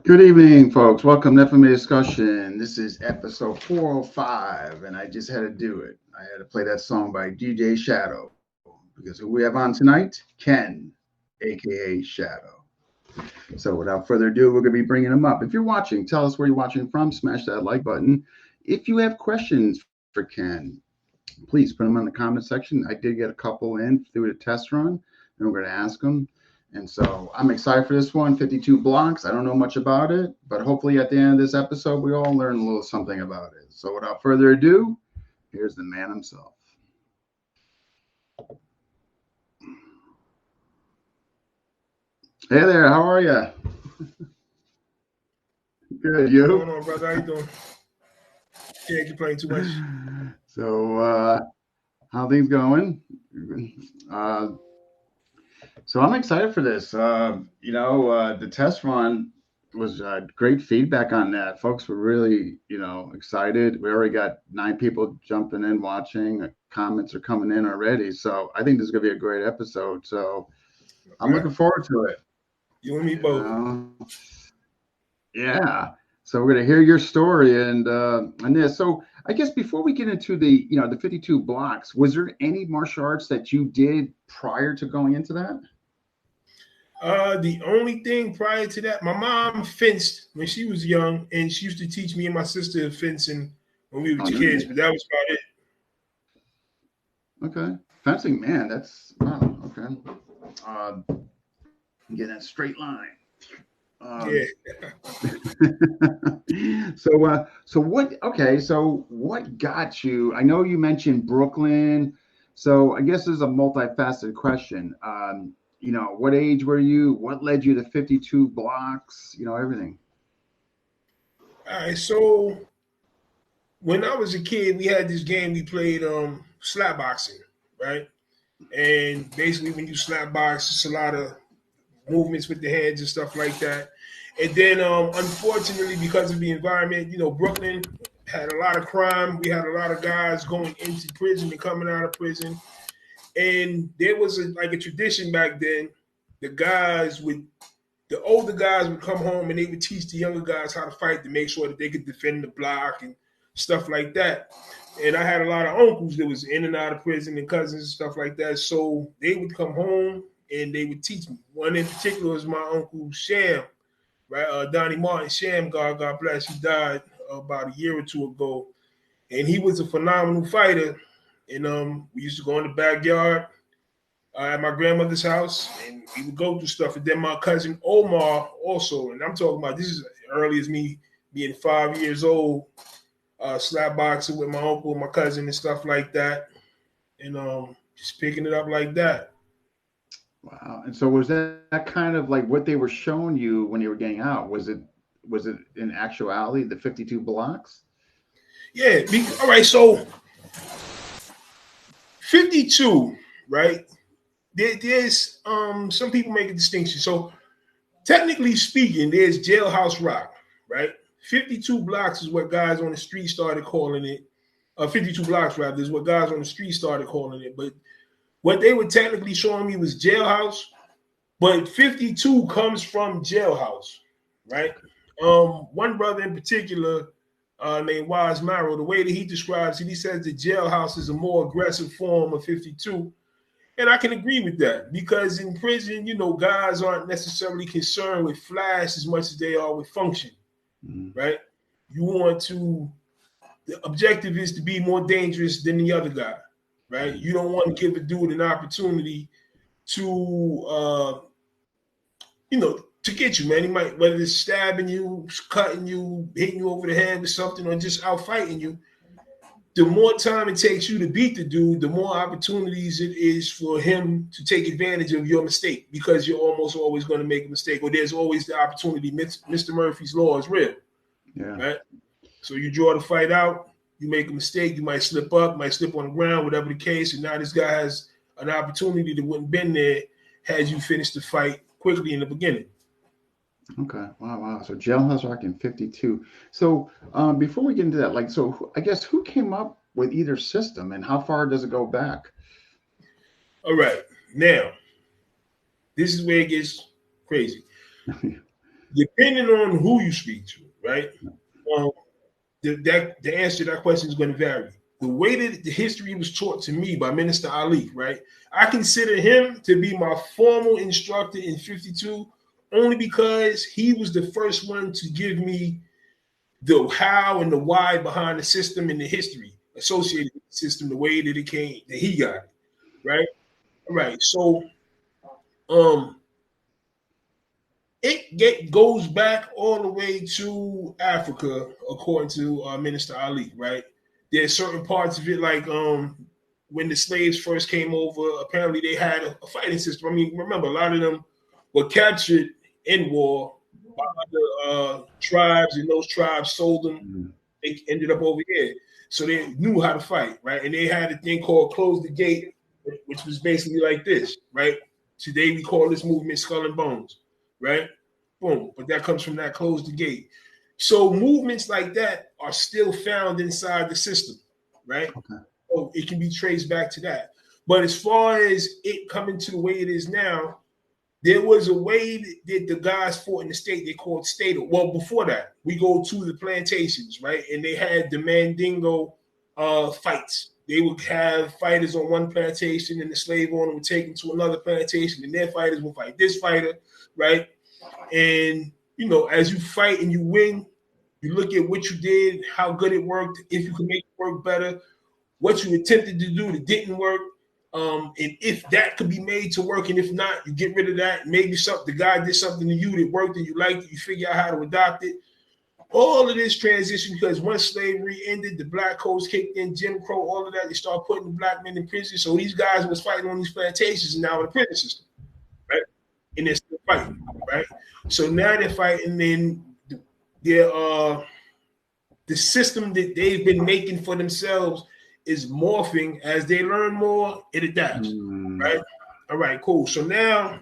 Good evening, folks. Welcome to FMA Discussion. This is episode 405, and I just had to do it. I had to play that song by DJ Shadow because who we have on tonight? Ken, aka Shadow. So without further ado, we're going to be bringing him up. If you're watching, tell us where you're watching from. Smash that like button. If you have questions for Ken, please put them in the comment section. I did get a couple in through the test run, and we're going to ask them. And so I'm excited for this one, 52 blocks. I don't know much about it, but hopefully at the end of this episode, we all learn a little something about it. So without further ado, here's the man himself. Hey there, how are you? Good, you? What's going on, brother? How you doing? Can't complain too much. So, how things going? So I'm excited for this. The test run was great feedback on that. Folks were really, excited. We already got 9 people jumping in, watching. Comments are coming in already. So I think this is going to be a great episode. So I'm looking forward to it. You and me both. Yeah. So we're going to hear your story and this. So I guess before we get into the 52 blocks, was there any martial arts that you did prior to going into that? The only thing prior to that, my mom fenced when she was young, and she used to teach me and my sister fencing when we were kids, but that was about it. Okay. Fencing, man, that's wow. Okay. Get that straight line. Yeah. So what? Okay. So what got you? I know you mentioned Brooklyn. So I guess this is a multifaceted question. What age were you? What led you to 52 blocks? Everything. All right. So when I was a kid, we had this game we played, slap boxing, right? And basically, when you slap box, it's a lot of movements with the hands and stuff like that. And then, unfortunately, because of the environment, Brooklyn had a lot of crime. We had a lot of guys going into prison and coming out of prison. And there was a tradition back then. The older guys would come home and they would teach the younger guys how to fight to make sure that they could defend the block and stuff like that. And I had a lot of uncles that was in and out of prison and cousins and stuff like that. So they would come home and they would teach me. One in particular was my uncle Sham, right? Donnie Martin Sham, God bless. He died about a year or two ago. And he was a phenomenal fighter. And we used to go in the backyard at my grandmother's house, and we would go through stuff. And then my cousin Omar also, and I'm talking about this is as early as me being 5 years old, slap boxing with my uncle and my cousin and stuff like that, and just picking it up like that. Wow. And so was that kind of like what they were showing you when you were getting out? Was it in actuality the 52 blocks? Yeah. All right. So 52, right? There's some people make a distinction. So technically speaking, there's Jailhouse Rock, right? 52 blocks is what guys on the street started calling it. 52 blocks rather is what guys on the street started calling it. But what they were technically showing me was Jailhouse, but 52 comes from Jailhouse, right? One brother in particular named Wise Marrow, the way that he describes it, he says the Jailhouse is a more aggressive form of 52. And I can agree with that because in prison, guys aren't necessarily concerned with flash as much as they are with function, right? The objective is to be more dangerous than the other guy, right? You don't want to give a dude an opportunity to, to get you, man. He might, whether it's stabbing you, cutting you, hitting you over the head with something, or just out fighting you. the more time it takes you to beat the dude, the more opportunities it is for him to take advantage of your mistake, because you're almost always going to make a mistake, or there's always the opportunity. Mr. Murphy's law is real. Yeah. Right? So you draw the fight out, you make a mistake, you might slip up, might slip on the ground, whatever the case, and now this guy has an opportunity that wouldn't been there had you finished the fight quickly in the beginning. Okay. Wow. So Jailhouse Rock in 52. So before we get into that, like, so I guess who came up with either system and how far does it go back? All right. Now, this is where it gets crazy. Depending on who you speak to, right? The answer to that question is going to vary. The way that the history was taught to me by Minister Ali, right? I consider him to be my formal instructor in 52 only because he was the first one to give me the how and the why behind the system and the history associated with the system, the way that it came, that he got it, right? All right. So it goes back all the way to Africa, according to Minister Ali, right? There's certain parts of it, like when the slaves first came over, apparently they had a fighting system. I mean, remember, a lot of them were captured in war by other tribes, and those tribes sold them. Mm-hmm. They ended up over here. So they knew how to fight, right? And they had a thing called Close the Gate, which was basically like this, right? Today we call this movement Skull and Bones, right? Boom. But that comes from that Close the Gate. So movements like that are still found inside the system, right? Okay. So it can be traced back to that. But as far as it coming to the way it is now, there was a way that the guys fought in the state they called Stato. Well, before that, we go to the plantations, right? And they had the Mandingo fights. They would have fighters on one plantation, and the slave owner would take them to another plantation, and their fighters would fight this fighter, right? And, you know, as you fight and you win, you look at what you did, how good it worked, if you can make it work better, what you attempted to do that didn't work, and if that could be made to work, and if not, you get rid of that. Maybe the guy did something to you that worked and you liked it, you figure out how to adopt it. All of this transition, because once slavery ended, the black codes kicked in, Jim Crow, all of that, they start putting the black men in prison. So these guys was fighting on these plantations and now in the prison system, right? And they're still fighting, right? So now they're fighting, and the system that they've been making for themselves is morphing. As they learn more, it adapts, right? All right, cool. So now,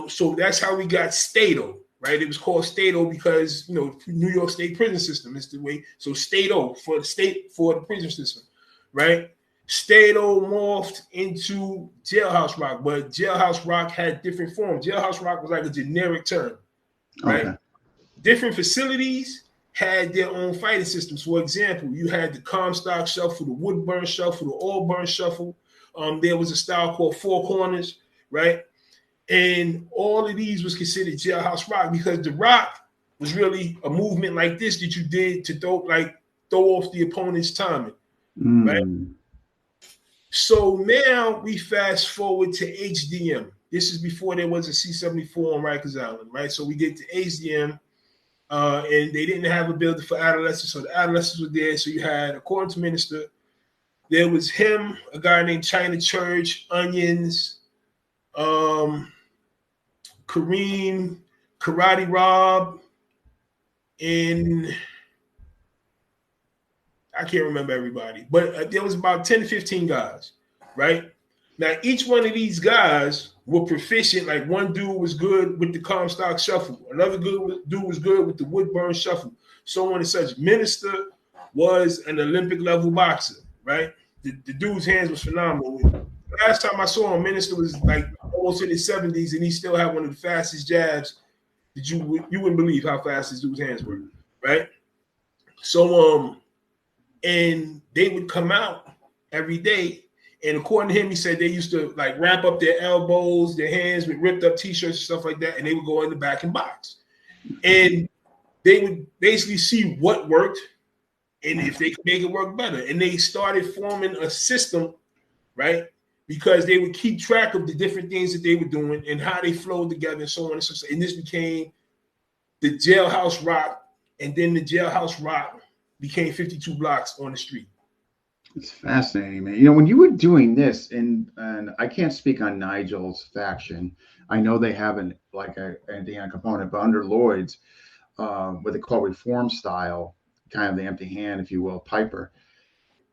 so that's how we got Stato, right? It was called Stato because, you know, New York State prison system is the way. So Stato for the prison system, right? Stato morphed into Jailhouse Rock, but Jailhouse Rock had different forms. Jailhouse Rock was like a generic term, right? Okay. Different facilities had their own fighting systems. For example, you had the Comstock Shuffle, the Woodburn Shuffle, the Auburn Shuffle. There was a style called Four Corners, right? And all of these was considered Jailhouse Rock because the rock was really a movement like this that you did to throw off the opponent's timing, right? So now we fast forward to HDM. This is before there was a C-74 on Rikers Island, right? So we get to HDM. And they didn't have a building for adolescents, so the adolescents were there. So you had, according to Minister, there was him, a guy named China Church, Onions, Kareem, Karate Rob, and I can't remember everybody, but there was about 10 to 15 guys, right? Now, each one of these guys were proficient. Like one dude was good with the Comstock Shuffle. Another dude was good with the Woodburn Shuffle. So on and such. Minister was an Olympic level boxer, right? The dude's hands was phenomenal. Last time I saw him, Minister was like almost in his 70s, and he still had one of the fastest jabs that you wouldn't believe how fast this dude's hands were, right? So and they would come out every day. And according to him, he said they used to like wrap up their elbows, their hands with ripped up t-shirts and stuff like that, and they would go in the back and box. And they would basically see what worked and if they could make it work better. And they started forming a system, right? Because they would keep track of the different things that they were doing and how they flowed together and so on and so on. And this became the Jailhouse Rock, and then the Jailhouse Rock became 52 blocks on the street. It's fascinating, man. You know, when you were doing this, and I can't speak on Nigel's faction. I know they have an Indiana component, but under Lloyd's, what they call reform style, kind of the empty hand, if you will, Piper.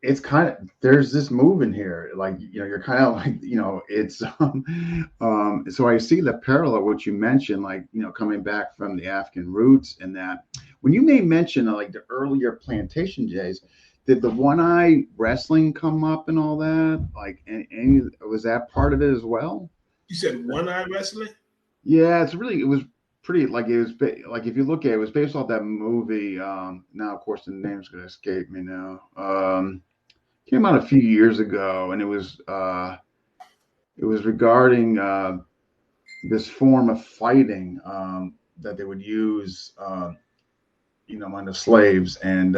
It's kind of, there's this move in here, like, you know, you're kind of like, you know, it's so I see the parallel what you mentioned, like, you know, coming back from the African roots, and that when you made mention of like the earlier plantation days, did the one-eye wrestling come up and all that? Like, any was that part of it as well? You said one-eye wrestling? Yeah, it was pretty, like, it was like, if you look at it, it was based off that movie. Now, of course, the name's gonna escape me now. Came out a few years ago, and it was regarding this form of fighting that they would use, you know, among the slaves, and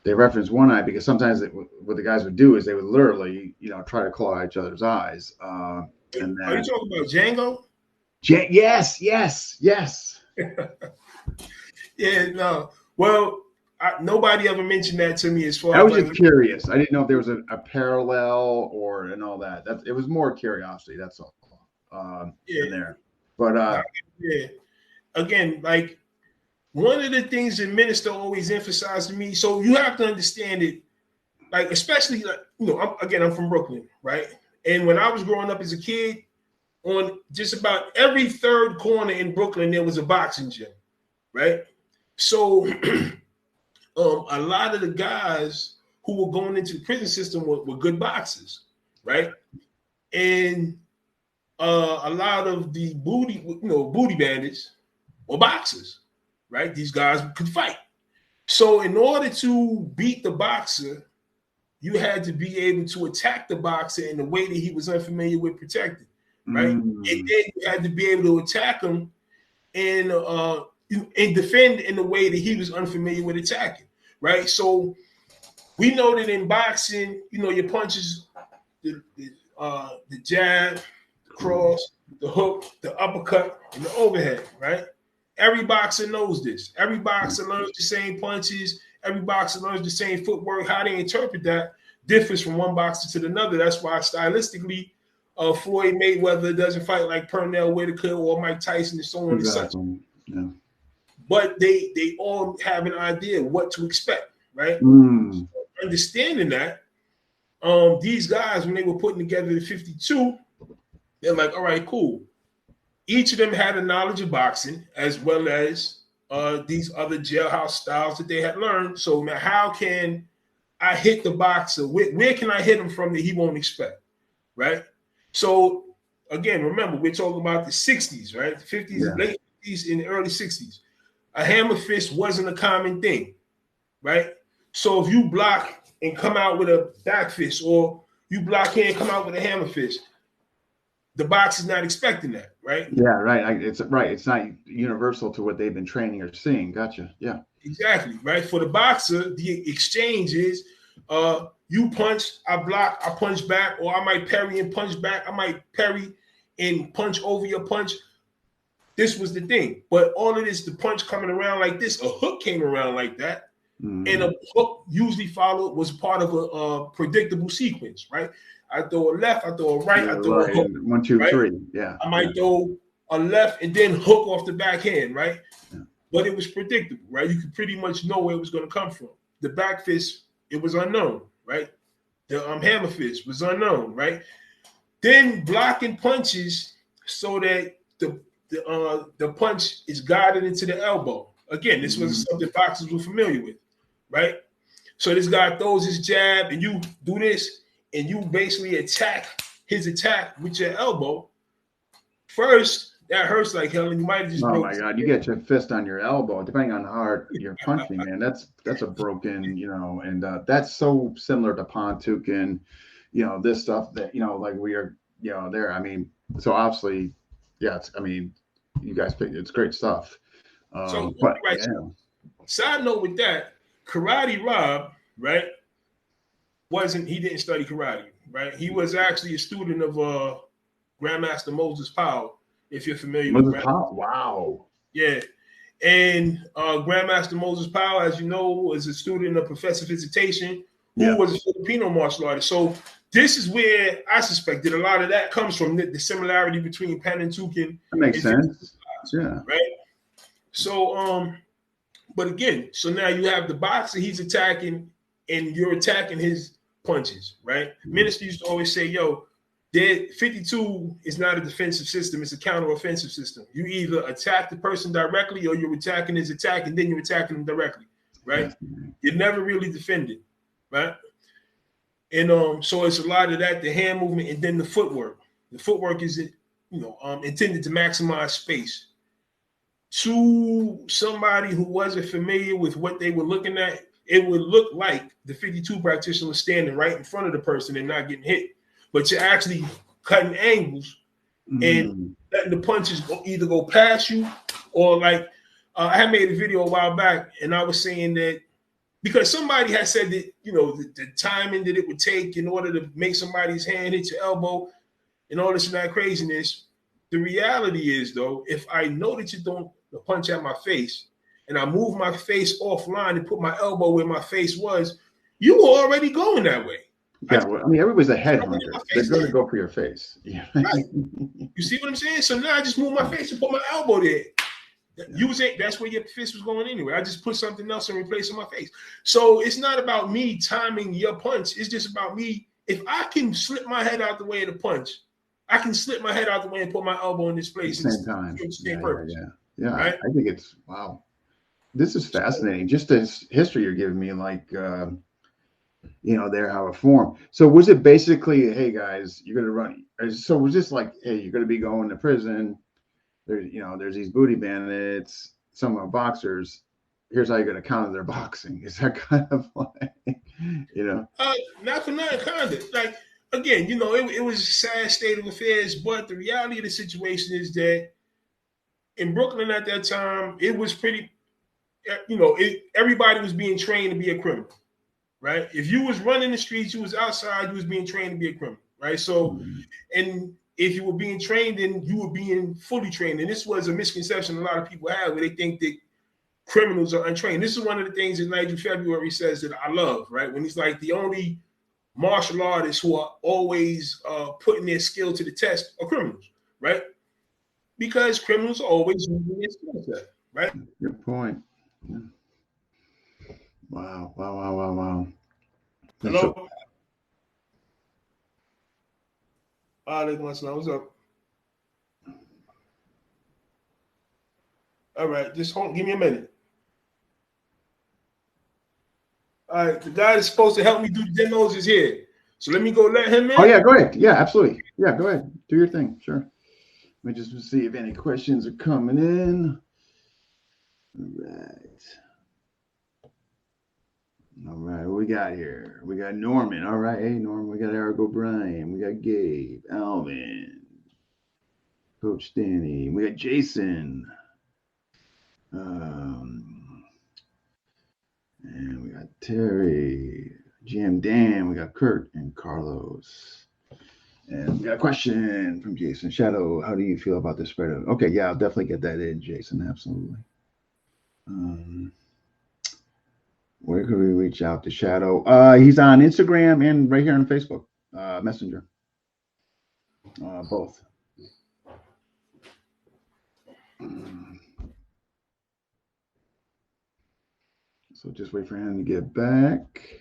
they reference one eye because sometimes what the guys would do is they would literally, you know, try to claw each other's eyes. And then, are you talking about Django? Yes. Yeah, no. Well, nobody ever mentioned that to me as far as. I was just curious. I didn't know if there was a parallel and all that. It was more curiosity. That's all. In there. But yeah. Again, like, one of the things that minister always emphasized to me, so you have to understand it, like, especially, like, you know, I'm from Brooklyn, right? And when I was growing up as a kid, on just about every third corner in Brooklyn, there was a boxing gym, right? So a lot of the guys who were going into the prison system were good boxers, right? And a lot of the booty bandits were boxers, right? These guys could fight. So in order to beat the boxer, you had to be able to attack the boxer in the way that he was unfamiliar with protecting, right? And then you had to be able to attack him and defend in the way that he was unfamiliar with attacking, right? So we know that in boxing, you know, your punches, the jab, the cross, the hook, the uppercut, and the overhead, right? Every boxer knows this. Every boxer learns the same punches. Every boxer learns the same footwork. How they interpret that differs from one boxer to another. That's why stylistically, Floyd Mayweather doesn't fight like Pernell Whitaker or Mike Tyson and so on and such. Yeah. But they all have an idea what to expect, right? So understanding that, these guys, when they were putting together the 52, they're like, all right, cool. Each of them had a knowledge of boxing as well as these other jailhouse styles that they had learned. So now, how can I hit the boxer? Where can I hit him from that he won't expect, right? So again, remember, we're talking about the 60s, right? The 50s, late 50s, and the early 60s. A hammer fist wasn't a common thing, right? So if you block and come out with a back fist, or you block here and come out with a hammer fist, the box is not expecting that, right? Yeah, right. It's right. It's not universal to what they've been training or seeing. Gotcha. Yeah. Exactly, right? For the boxer, the exchange is you punch, I block, I punch back, or I might parry and punch back. I might parry and punch over your punch. This was the thing. But all of this, the punch coming around like this, a hook came around like that. And a hook usually was part of a predictable sequence, right? I throw a left, I throw a right, I throw a hook. 1, 2, right? 3. Yeah. I might throw a left and then hook off the backhand, right? Yeah. But it was predictable, right? You could pretty much know where it was going to come from. The back fist, it was unknown, right? The hammer fist was unknown, right? Then blocking punches so that the punch is guided into the elbow. Again, this was something boxers were familiar with, right? So this guy throws his jab and you do this, and you basically attack his attack with your elbow. First, that hurts like hell, and you might just. Oh my God! You get your fist on your elbow, depending on how hard you're punching, man. That's a broken, you know, and that's so similar to Pontook, you know, this stuff that, you know, like we are, you know, there. I mean, so obviously, yeah. You guys picked it's great stuff. But right. Yeah. Side note with that, Karate Rob, right? He didn't study karate, right? He was actually a student of Grandmaster Moses Powell, if you're familiar with Moses Powell. Wow. Yeah. And Grandmaster Moses Powell, as you know, was a student of Professor Visitation, who was a Filipino martial artist. So this is where I suspect that a lot of that comes from, the similarity between Panantukan. That makes sense. Yeah. Right. So, but again, so now you have the boxer, he's attacking, and you're attacking his punches, right? Mm-hmm. Minister used to always say, yo, 52 is not a defensive system, it's a counter-offensive system. You either attack the person directly or you're attacking his attack, and then you're attacking him directly, right? Mm-hmm. You're never really defending, right? And so it's a lot of that, the hand movement, and then the footwork. The footwork is, intended to maximize space. To somebody who wasn't familiar with what they were looking at, it would look like the 52 practitioner was standing right in front of the person and not getting hit. But you're actually cutting angles and letting the punches either go past you or like I had made a video a while back and I was saying that because somebody had said that, the timing that it would take in order to make somebody's hand hit your elbow and all this and that craziness. The reality is, though, if I know that you don't punch at my face and I move my face offline and put my elbow where my face was, you were already going that way. Yeah, well, I mean, everybody's a headhunter. They're going to go for your face. Yeah. Right. You see what I'm saying? So now I just move my face and put my elbow there. Yeah. That's where your fist was going anyway. I just put something else in replace of my face. So it's not about me timing your punch. It's just about me. If I can slip my head out the way of the punch, I can slip my head out the way and put my elbow in this place. At the same time. Yeah. Right? I think it's, wow. This is fascinating. Just this history you're giving me, like, there how it formed. So was it basically, hey guys, you're gonna run? So was this like, hey, you're gonna be going to prison? There's these booty bandits, some are boxers. Here's how you're gonna counter their boxing. Is that kind of like, Not for nothing, kind of like again, it was a sad state of affairs. But the reality of the situation is that in Brooklyn at that time, it was pretty, everybody was being trained to be a criminal. Right. If you was running the streets, you was outside, you was being trained to be a criminal. Right. So, and if you were being trained, then you were being fully trained. And this was a misconception a lot of people have where they think that criminals are untrained. This is one of the things that Nigel February says that I love, right? When he's like the only martial artists who are always putting their skill to the test are criminals, right? Because criminals are always using their skill set, right? Good point. Yeah. Wow. Hello? What's up? All right, just give me a minute. All right, the guy that's supposed to help me do the demos is here. So let me go let him in. Oh, yeah, go ahead. Yeah, absolutely. Yeah, go ahead. Do your thing. Sure. Let me just see if any questions are coming in. All right, what we got here? We got Norman. All right, hey, Norman. We got Eric O'Brien. We got Gabe, Alvin, Coach Danny. We got Jason. And we got Terry, Jim, Dan. We got Kurt and Carlos. And we got a question from Jason. Shadow, how do you feel about the spread of? Okay, yeah, I'll definitely get that in, Jason. Absolutely. Where could we reach out to Shadow? He's on Instagram and right here on Facebook, Messenger. Both. So just wait for him to get back.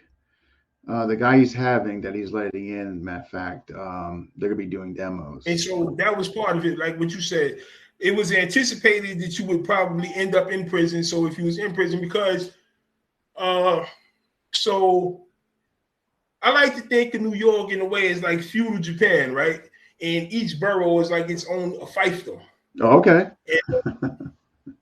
The guy he's having that he's letting in, matter of fact, they're gonna be doing demos. And so that was part of it, like what you said. It was anticipated that you would probably end up in prison. So if you was in prison, because so I like to think of New York in a way as like feudal Japan, right? And each borough is like its own fiefdom. Oh, okay. And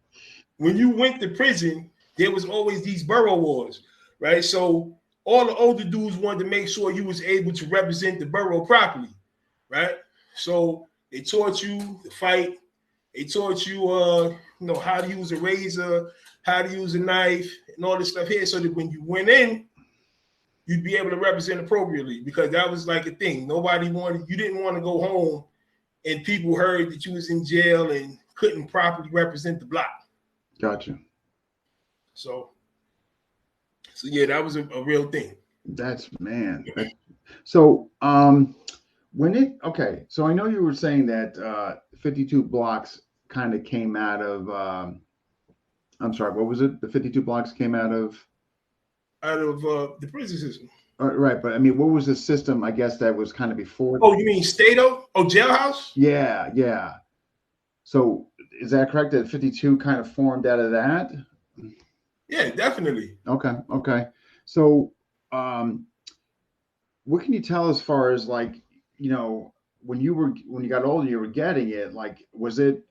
when you went to prison, there was always these borough wars, right? So all the older dudes wanted to make sure you was able to represent the borough properly, right? So they taught you to fight. They taught you, how to use a razor, how to use a knife, and all this stuff here, so that when you went in, you'd be able to represent appropriately, because that was like a thing. You didn't want to go home and people heard that you was in jail and couldn't properly represent the block. Gotcha. So yeah, that was a real thing. That's man. So so I know you were saying that 52 blocks kind of came out of I'm sorry, what was it? The 52 blocks came out of The prison system. right, but I mean, what was the system? I guess that was kind of before. Oh, you mean Stato? Oh, jailhouse? Yeah, yeah. So is that correct that 52 kind of formed out of that? Yeah, definitely. Okay. So what can you tell as far as like, when you got older, you were getting it, like, was it,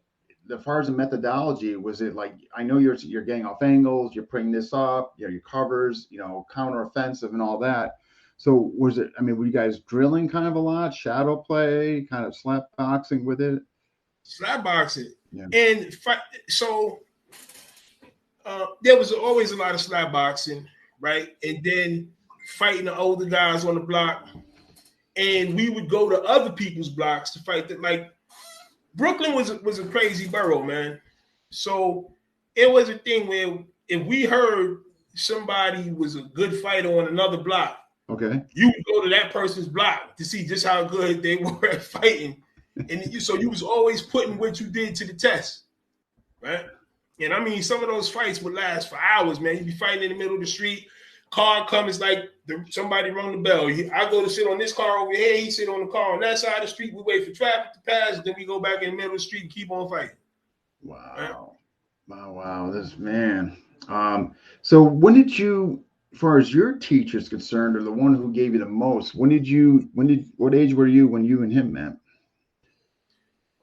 as far as the methodology, was it like, I know you're getting off angles, you're putting this up, your covers, counter offensive and all that. So was it, I mean, were you guys drilling kind of a lot, shadow play, kind of slap boxing with it? Slap boxing. Yeah. And so there was always a lot of slap boxing, right? And then fighting the older guys on the block. And we would go to other people's blocks to fight them. Like Brooklyn was a crazy borough, man. So it was a thing where if we heard somebody was a good fighter on another block, okay, you would go to that person's block to see just how good they were at fighting. And so you was always putting what you did to the test, right? And I mean, some of those fights would last for hours, man. You'd be fighting in the middle of the street. Car comes, like somebody rung the bell. I go to sit on this car over here. He sit on the car on that side of the street. We wait for traffic to pass. Then we go back in the middle of the street and keep on fighting. Wow. Right? Wow. This man. So when did you, as far as your teacher's concerned, or the one who gave you the most, what age were you when you and him met?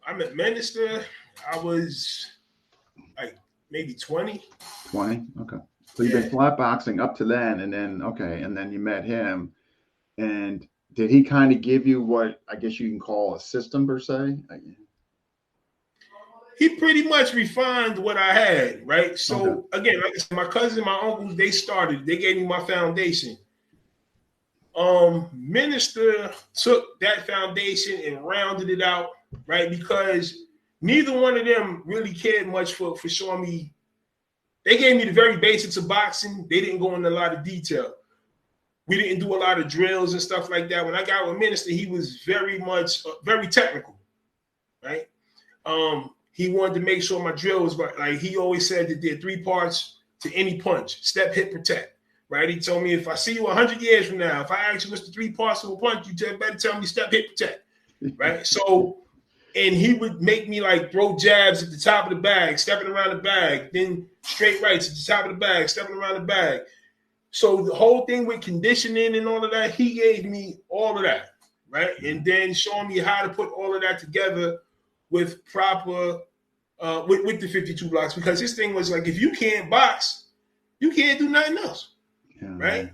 I met Minister. I was like maybe 20. 20? Okay. So you've been flat boxing up to then, and then you met him. And did he kind of give you what I guess you can call a system per se? He pretty much refined what I had, right? So again, like I said, my cousin and my uncles, they gave me my foundation. Minister took that foundation and rounded it out, right? Because neither one of them really cared much for showing me. They gave me the very basics of boxing. They didn't go into a lot of detail. We didn't do a lot of drills and stuff like that. When I got with Minister, he was very much very technical, right? He wanted to make sure my drill was right. Like he always said that there are 3 parts to any punch: step, hit, protect. Right? He told me if I see you 100 years from now, if I ask you what's the 3 parts of a punch, you better tell me step, hit, protect. Right? So, and he would make me like throw jabs at the top of the bag, stepping around the bag, then straight rights at the top of the bag, stepping around the bag. So the whole thing with conditioning and all of that, he gave me all of that, right? And then showing me how to put all of that together with proper, with the 52 blocks. Because his thing was like, if you can't box, you can't do nothing else, right?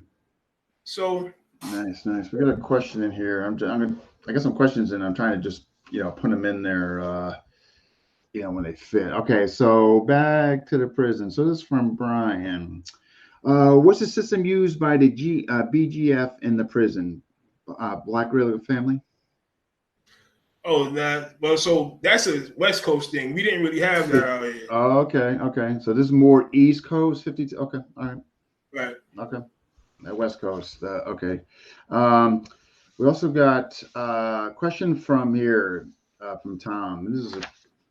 So nice. We got a question in here. I got some questions, and I'm trying to just put them in there. When they fit. Okay, so back to the prison. So this is from Brian. What's the system used by the BGF in the prison? Black River Family? Oh, nah. Well, so that's a West Coast thing. We didn't really have that out here. Oh, okay. So this is more East Coast, 52. Okay, all right. Right. Okay. West Coast. Okay. We also got a question from here from Tom. This is a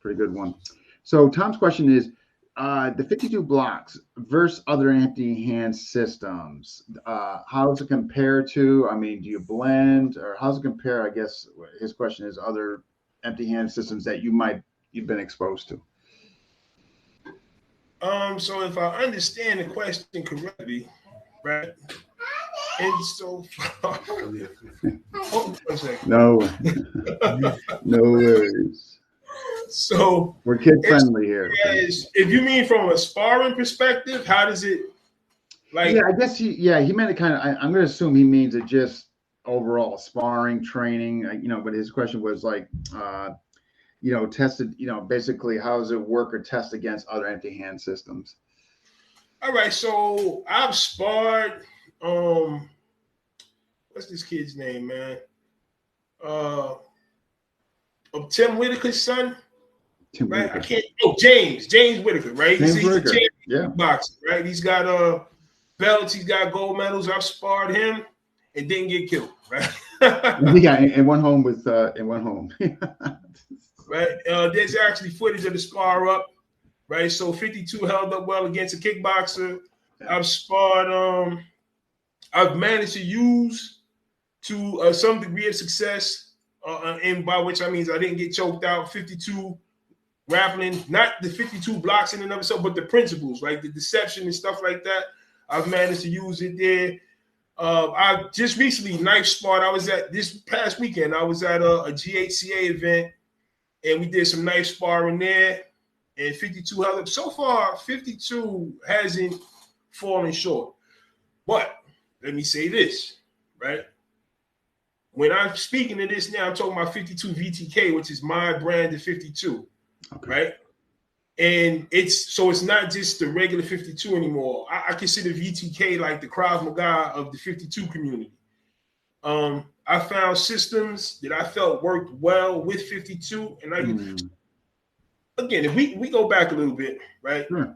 pretty good one. So Tom's question is, the 52 blocks versus other empty hand systems. How does it compare to? I mean, do you blend, or how's it compare? I guess his question is other empty hand systems that you've been exposed to. So if I understand the question correctly, right? And so, hold on a second. No worries. So we're kid friendly here. If you mean from a sparring perspective, how does it like? Yeah, I guess he meant it kind of. I'm going to assume he means it just overall sparring training. But his question was like, tested. Basically, how does it work or test against other empty hand systems? All right, so I've sparred. What's this kid's name, man? Of Tim Whitaker's son. right? I can't. Oh, James Whitaker, right? He's a champion boxer, right? He's got belts, he's got gold medals. I've sparred him and didn't get killed, right? in one home. Right. There's actually footage of the spar up, right? So 52 held up well against a kickboxer. I've sparred. I've managed to use to some degree of success, and by which I mean I didn't get choked out. 52 grappling, not the 52 blocks in and of itself, but the principles, right? The deception and stuff like that. I've managed to use it there. I just recently knife sparred. I was at this past weekend. I was at a GHCA event, and we did some knife sparring there. And 52 held up. So far, 52 hasn't fallen short. But let me say this, right? When I'm speaking of this now, I'm talking about 52 VTK, which is my brand of 52, right? And it's not just the regular 52 anymore. I consider VTK like the Krav Maga of the 52 community. I found systems that I felt worked well with 52. And again, if we go back a little bit, right? Sure.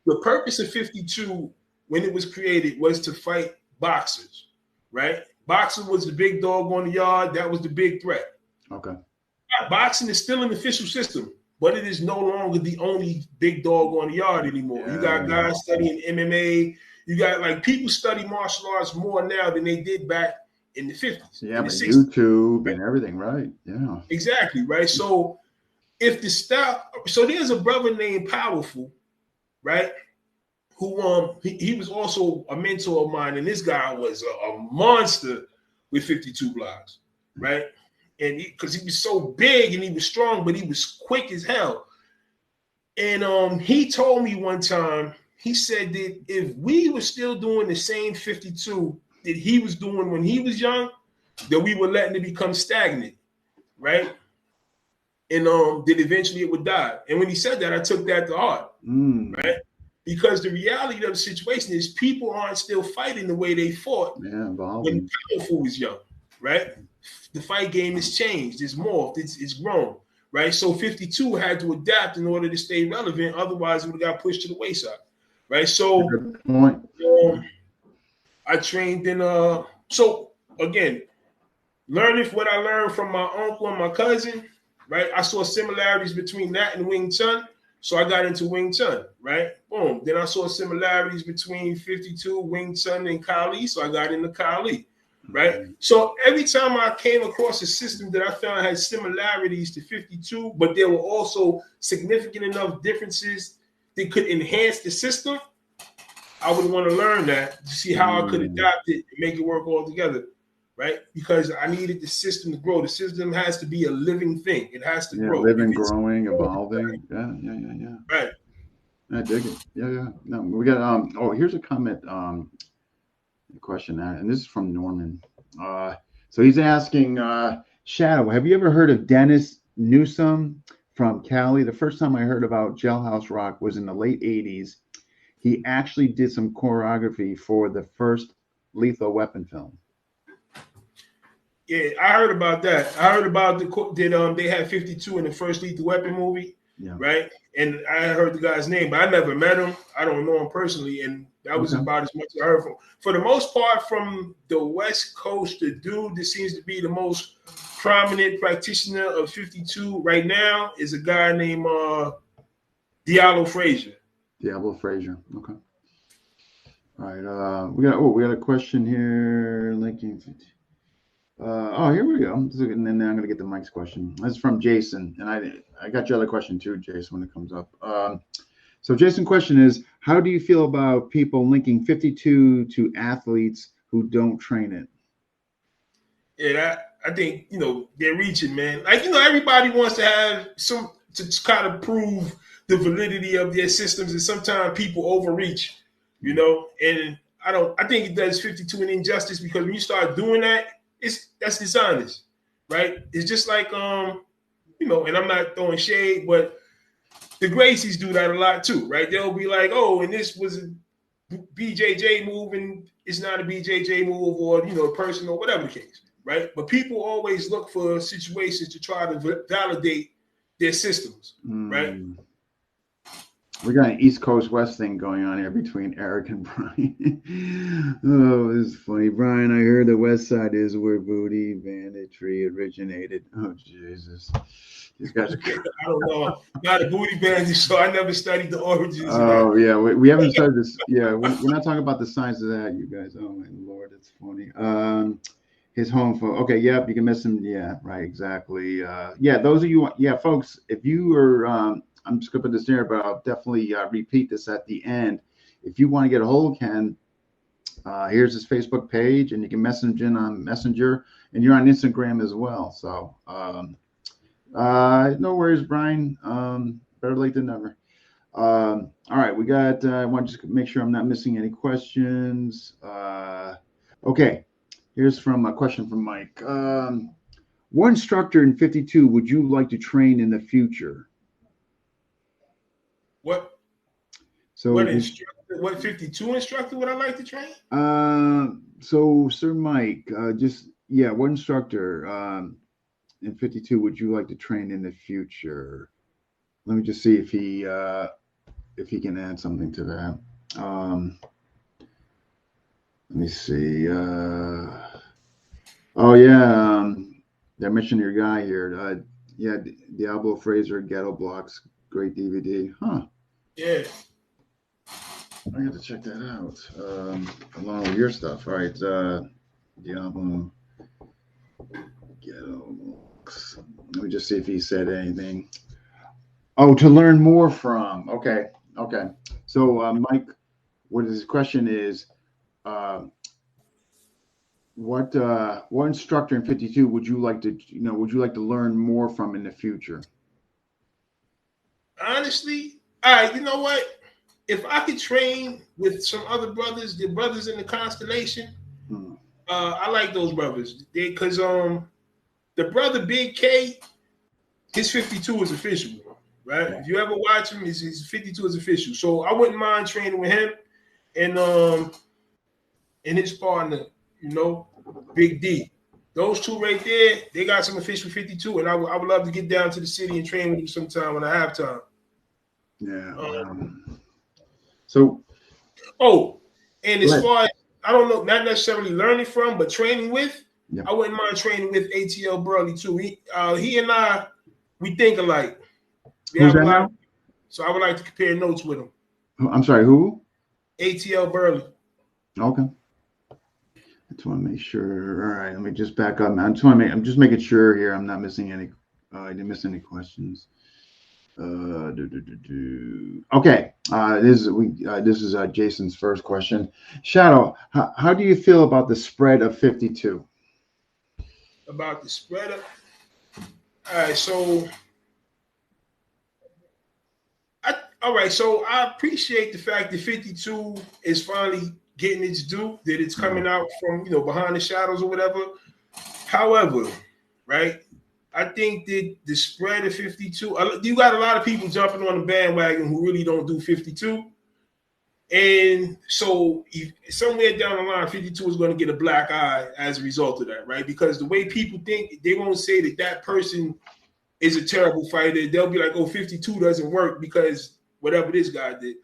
The purpose of 52 when it was created was to fight boxers, right? Boxing was the big dog on the yard. That was the big threat. Okay. Boxing is still an official system, but it is no longer the only big dog on the yard anymore. You got guys studying MMA. You got people study martial arts more now than they did back in the 50s. Yeah, but YouTube and everything, right? Yeah. Exactly, right? So if the style, so there's a brother named Powerful, right? Who he was also a mentor of mine, and this guy was a monster with 52 blocks, right? And because he was so big and he was strong, but he was quick as hell. And he told me one time, he said that if we were still doing the same 52 that he was doing when he was young, that we were letting it become stagnant, right? And that eventually it would die. And when he said that, I took that to heart, right? Because the reality of the situation is people aren't still fighting the way they fought when Powerful was young, right? The fight game has changed, it's morphed, it's grown, right? So 52 had to adapt in order to stay relevant. Otherwise, it would have got pushed to the wayside, right? So I trained in so again, learning what I learned from my uncle and my cousin, right? I saw similarities between that and Wing Chun. So I got into Wing Chun, right? Boom. Then I saw similarities between 52, Wing Chun, and Kali. So I got into Kali, right? So every time I came across a system that I found had similarities to 52, but there were also significant enough differences that could enhance the system, I would want to learn that to see how I could adapt it and make it work all together, right? Because I needed the system to grow. The system has to be a living thing. It has to grow. Living, growing, evolving. Yeah. Right. I dig it. Yeah. No, we got here's a comment, a question, and this is from Norman. So he's asking, Shadow, have you ever heard of Dennis Newsom from Cali? The first time I heard about Jailhouse Rock was in the late 80s. He actually did some choreography for the first Lethal Weapon film. Yeah, I heard about that. I heard about they had 52 in the first Lethal Weapon movie, right? And I heard the guy's name, but I never met him. I don't know him personally, and that was about as much as I heard from. For the most part, from the West Coast, the dude that seems to be the most prominent practitioner of 52 right now is a guy named Diallo Frazier. Diablo Frazier. Okay. All right. We got a question here. Linking. Here we go. And then I'm gonna get the Mike's question. This is from Jason, and I got your other question too, Jason, when it comes up. So Jason's question is, how do you feel about people linking 52 to athletes who don't train it? Yeah, I think they're reaching, man. Everybody wants to have some to kind of prove the validity of their systems, and sometimes people overreach, and I think it does 52 an injustice, because when you start doing that, that's dishonest, right? It's just like and I'm not throwing shade, but the Gracies do that a lot too, right? They'll be like, oh, and this was a BJJ move, and it's not a BJJ move, or personal, whatever the case, right? But people always look for situations to try to validate their systems, right? We got an East Coast West thing going on here between Eric and Brian. Oh, this is funny. Brian, I heard the West Side is where booty banditry originated. Oh, Jesus. These guys are... I don't know. Not a booty bandit, so I never studied the origins of Oh, that. yeah. We haven't studied this. Yeah, we're not talking about the science of that, you guys. Oh, my Lord, it's funny. His home phone. Okay, yep, you can miss him. Yeah, right, exactly. Yeah, those of you, yeah, folks, if you are, I'm just gonna put this there, but I'll definitely repeat this at the end. If you want to get a hold of Ken, here's his Facebook page, and you can message in on Messenger, and you're on Instagram as well. So, no worries, Brian. Better late than never. All right, we got. I want to just make sure I'm not missing any questions. Okay. Here's from a question from Mike. What instructor in 52 would you like to train in the future? What 52 instructor would I like to train? So Sir Mike, what instructor in 52 would you like to train in the future? Let me just see if he can add something to that. Let me see. Oh yeah, I mentioned your guy here. Yeah, Diablo Fraser, Ghetto Blocks, great DVD. Huh. Yeah. I have to check that out. Along with your stuff. All right. Diablo Ghetto Blocks. Let me just see if he said anything. Oh, to learn more from. Okay. So Mike, what his question is, what instructor in 52 would you like to learn more from in the future? Honestly, all right, you know what? If I could train with some other brothers, the brothers in the Constellation, I like those brothers. Because the brother Big K, his 52 is official, right? Yeah. If you ever watch him, his 52 is official. So I wouldn't mind training with him and his partner, Big D. Those two right there, they got some official 52, and I would love to get down to the city and train with them sometime when I have time. Yeah. And as far as, I don't know, not necessarily learning from, but training with, yeah. I wouldn't mind training with ATL Burley too. He and I, we think alike. Who's that now? So I would like to compare notes with him. I'm sorry, who? ATL Burley. Okay. I just want to make sure. All right, let me just back up. I'm just making sure here I'm not missing any. I didn't miss any questions. Okay. This is Jason's first question. Shadow, how do you feel about the spread of 52? About the spread of. All right. So I appreciate the fact that 52 is finally getting its due, that it's coming out from, behind the shadows or whatever. However, right, I think that the spread of 52, you got a lot of people jumping on the bandwagon who really don't do 52. And so somewhere down the line, 52 is going to get a black eye as a result of that, right? Because the way people think, they won't say that person is a terrible fighter. They'll be like, 52 doesn't work because whatever this guy did,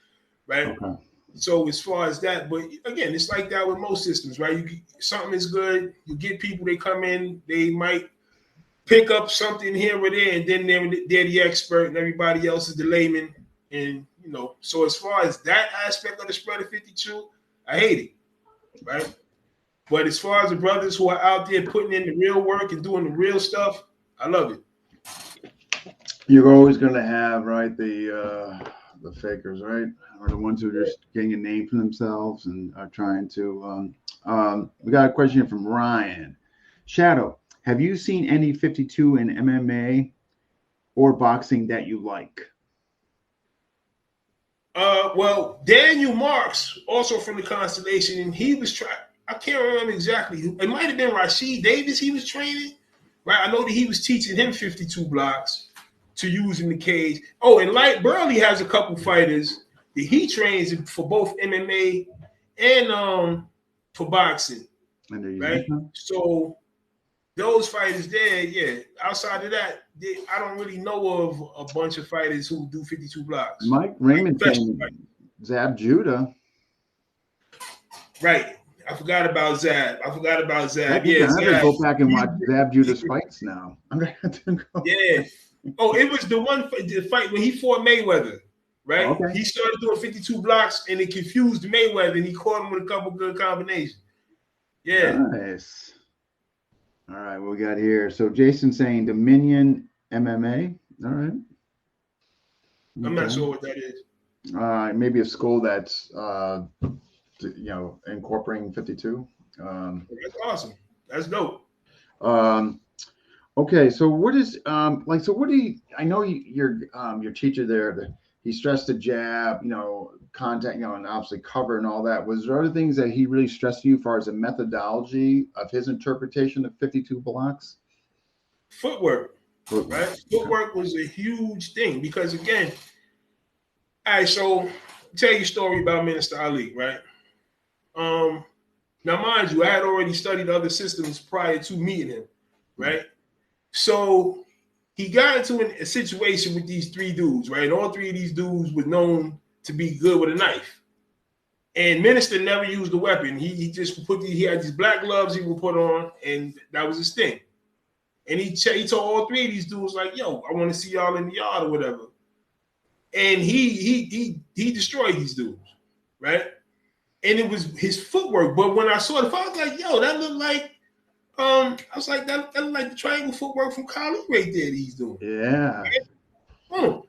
right? Okay. So as far as that, but again, it's like that with most systems, right? Something is good, you get people, they come in, they might pick up something here or there, and then they're the expert and everybody else is the layman. And, so as far as that aspect of the spread of 52, I hate it, right? But as far as the brothers who are out there putting in the real work and doing the real stuff, I love it. You're always going to have, right, the fakers, right? Or the ones who are just getting a name for themselves and are trying to. We got a question here from Ryan. Shadow, have you seen any 52 in MMA or boxing that you like? Well, Daniel Marks, also from the Constellation, and he was trying. I can't remember exactly. It might have been Rashid Davis he was training, right? I know that he was teaching him 52 blocks to use in the cage. Oh, and Light Burley has a couple fighters that he trains for both MMA and for boxing, right? So those fighters there, yeah. Outside of that, I don't really know of a bunch of fighters who do 52 blocks. Mike Raymond saying Zab Judah. Right. I forgot about Zab. I Yeah, have to go back and watch Zab Judah's fights now. I'm gonna have to go. Yeah. Oh, it was the fight when he fought Mayweather, right? Okay. He started doing 52 blocks and it confused Mayweather and he caught him with a couple good combinations. Yeah. Nice. All right, what we got here? So Jason saying Dominion MMA. All right. I'm not sure what that is. Maybe a school that's incorporating 52. That's awesome. That's dope. Okay, so what is what do you? I know your teacher there. He stressed the jab, contact, and obviously cover and all that. Was there other things that he really stressed to you as far as the methodology of his interpretation of 52 blocks? Footwork. Right? Footwork was a huge thing because, again, all right, so I'll tell you a story about Minister Ali, right? Now, mind you, I had already studied other systems prior to meeting him, right? So he got into a situation with these three dudes, right? All three of these dudes were known to be good with a knife. And Minister never used a weapon. He just he had these black gloves he would put on, and that was his thing. And he told all three of these dudes, like, yo, I want to see y'all in the yard or whatever. And he destroyed these dudes, right? And it was his footwork. But when I saw the fight, I was like, yo, that looked like that looked like the triangle footwork from Kali right there that he's doing. Yeah. Right?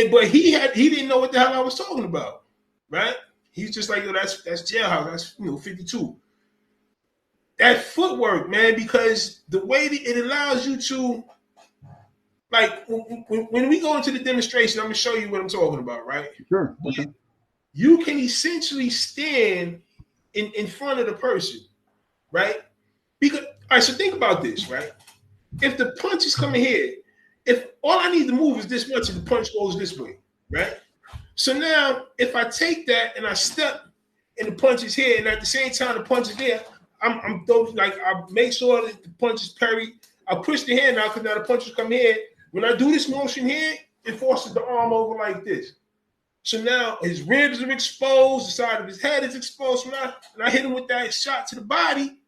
But he didn't know what the hell I was talking about, right? He's just like, yo, that's Jailhouse, that's 52. That footwork, man, because the way that it allows you to, like, when we go into the demonstration, I'm gonna show you what I'm talking about, right? Sure. Okay. You can essentially stand in front of the person, right? Because, all right, so think about this, right? If the punch is coming here, if all I need to move is this much and the punch goes this way, right? So now, if I take that and I step and the punch is here, and at the same time the punch is there, I'm like, I make sure that the punch is parried. I push the hand out because now the punch is coming here. When I do this motion here, it forces the arm over like this. So now his ribs are exposed, the side of his head is exposed. So now, and I hit him with that shot to the body,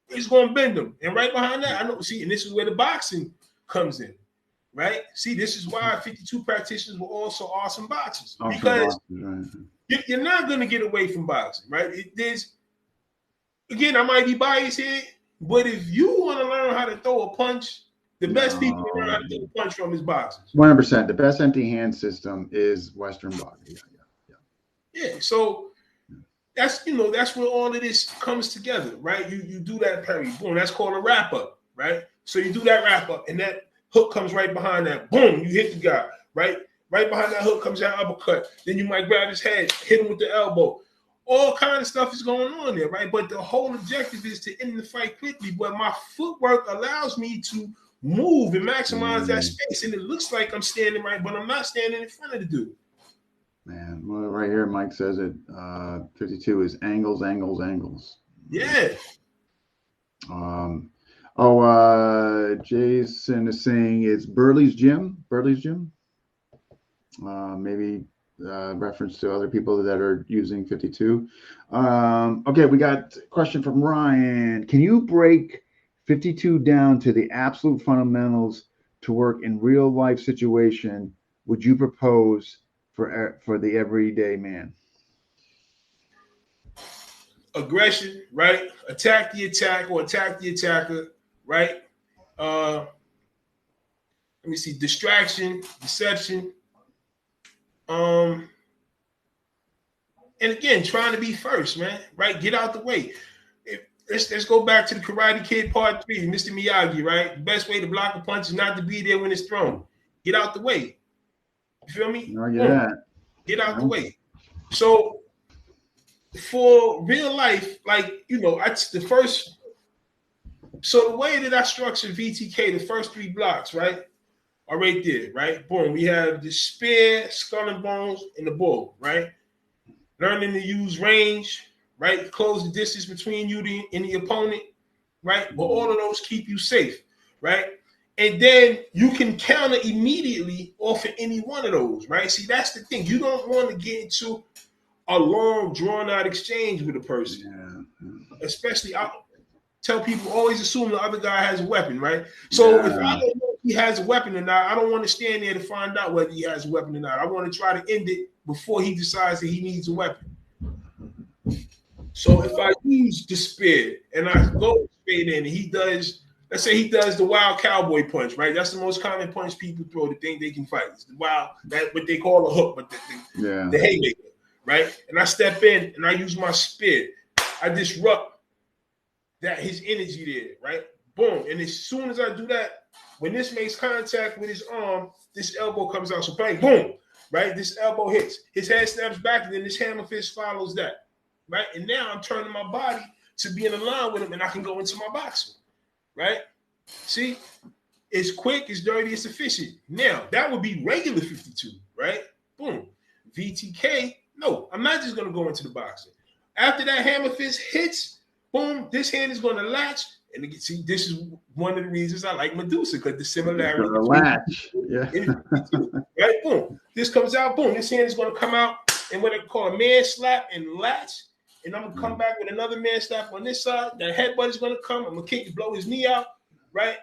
it's going to bend him. And right behind that, I know, see, and this is where the boxing comes in, right? See, this is why 52 practitioners were also awesome boxers. Because you're not going to get away from boxing, right? Again, I might be biased here, but if you want to learn how to throw a punch, the best people to learn how to throw a punch from is boxers. 100%. The best empty hand system is Western boxing. Yeah. So that's where all of this comes together, right? You do that parry, boom. That's called a wrap up, right? So you do that wrap up, and that hook comes right behind that. Boom, you hit the guy, right? Right behind that hook comes that uppercut. Then you might grab his head, hit him with the elbow. All kind of stuff is going on there, right? But the whole objective is to end the fight quickly. But my footwork allows me to move and maximize that space. And it looks like I'm standing right, but I'm not standing in front of the dude. Man, well, right here, Mike says it. 52 is angles. Yeah. Jason is saying it's Burley's Gym. Maybe reference to other people that are using 52. Okay, we got a question from Ryan. Can you break 52 down to the absolute fundamentals to work in real life situation? Would you propose for the everyday man? Aggression, right? Attack the attack or attack the attacker, right? Let me see. Distraction, deception. And again, trying to be first, man, right? Get out the way. Let's go back to the Karate Kid Part 3, Mr. Miyagi, right? The best way to block a punch is not to be there when it's thrown. Get out the way. You feel me? Get out the way. So for real life, like, so the way that I structured VTK, the first 3 blocks, right, are right there, right? Boom. We have the spear, skull and bones, and the bull, right? Learning to use range, right? Close the distance between you and the opponent. right? But all of those keep you safe, right? And then you can counter immediately off of any one of those, right? See, that's the thing. You don't want to get into a long, drawn-out exchange with a person. Especially, I tell people, always assume the other guy has a weapon, right? So if I don't know if he has a weapon or not, I don't want to stand there to find out whether he has a weapon or not. I want to try to end it before he decides that he needs a weapon. So if I use the spear and I go straight in and he does, let's say he does the wild cowboy punch, right? That's the most common punch people throw to think they can fight. It's the wild, that's what they call a hook, but the haymaker, right? And I step in and I use my spear. I disrupt that his energy there, right? Boom. And as soon as I do that, when this makes contact with his arm, this elbow comes out. So bang, boom, right? This elbow hits. His head snaps back, and then this hammer fist follows that. Right, and now I'm turning my body to be in line with him, and I can go into my boxing. Right, see, it's quick, it's dirty, it's efficient. Now that would be regular 52. Right, boom, VTK. No, I'm not just gonna go into the boxing. After that hammer fist hits, boom, this hand is gonna latch, and you can see this is one of the reasons I like Medusa, because the similarity. The latch, yeah. Right, boom. This comes out, boom. This hand is gonna come out, and what they call a man slap and latch. And I'm gonna come back with another man slap on this side. That headbutt is gonna come. I'm gonna kick, blow his knee out. Right?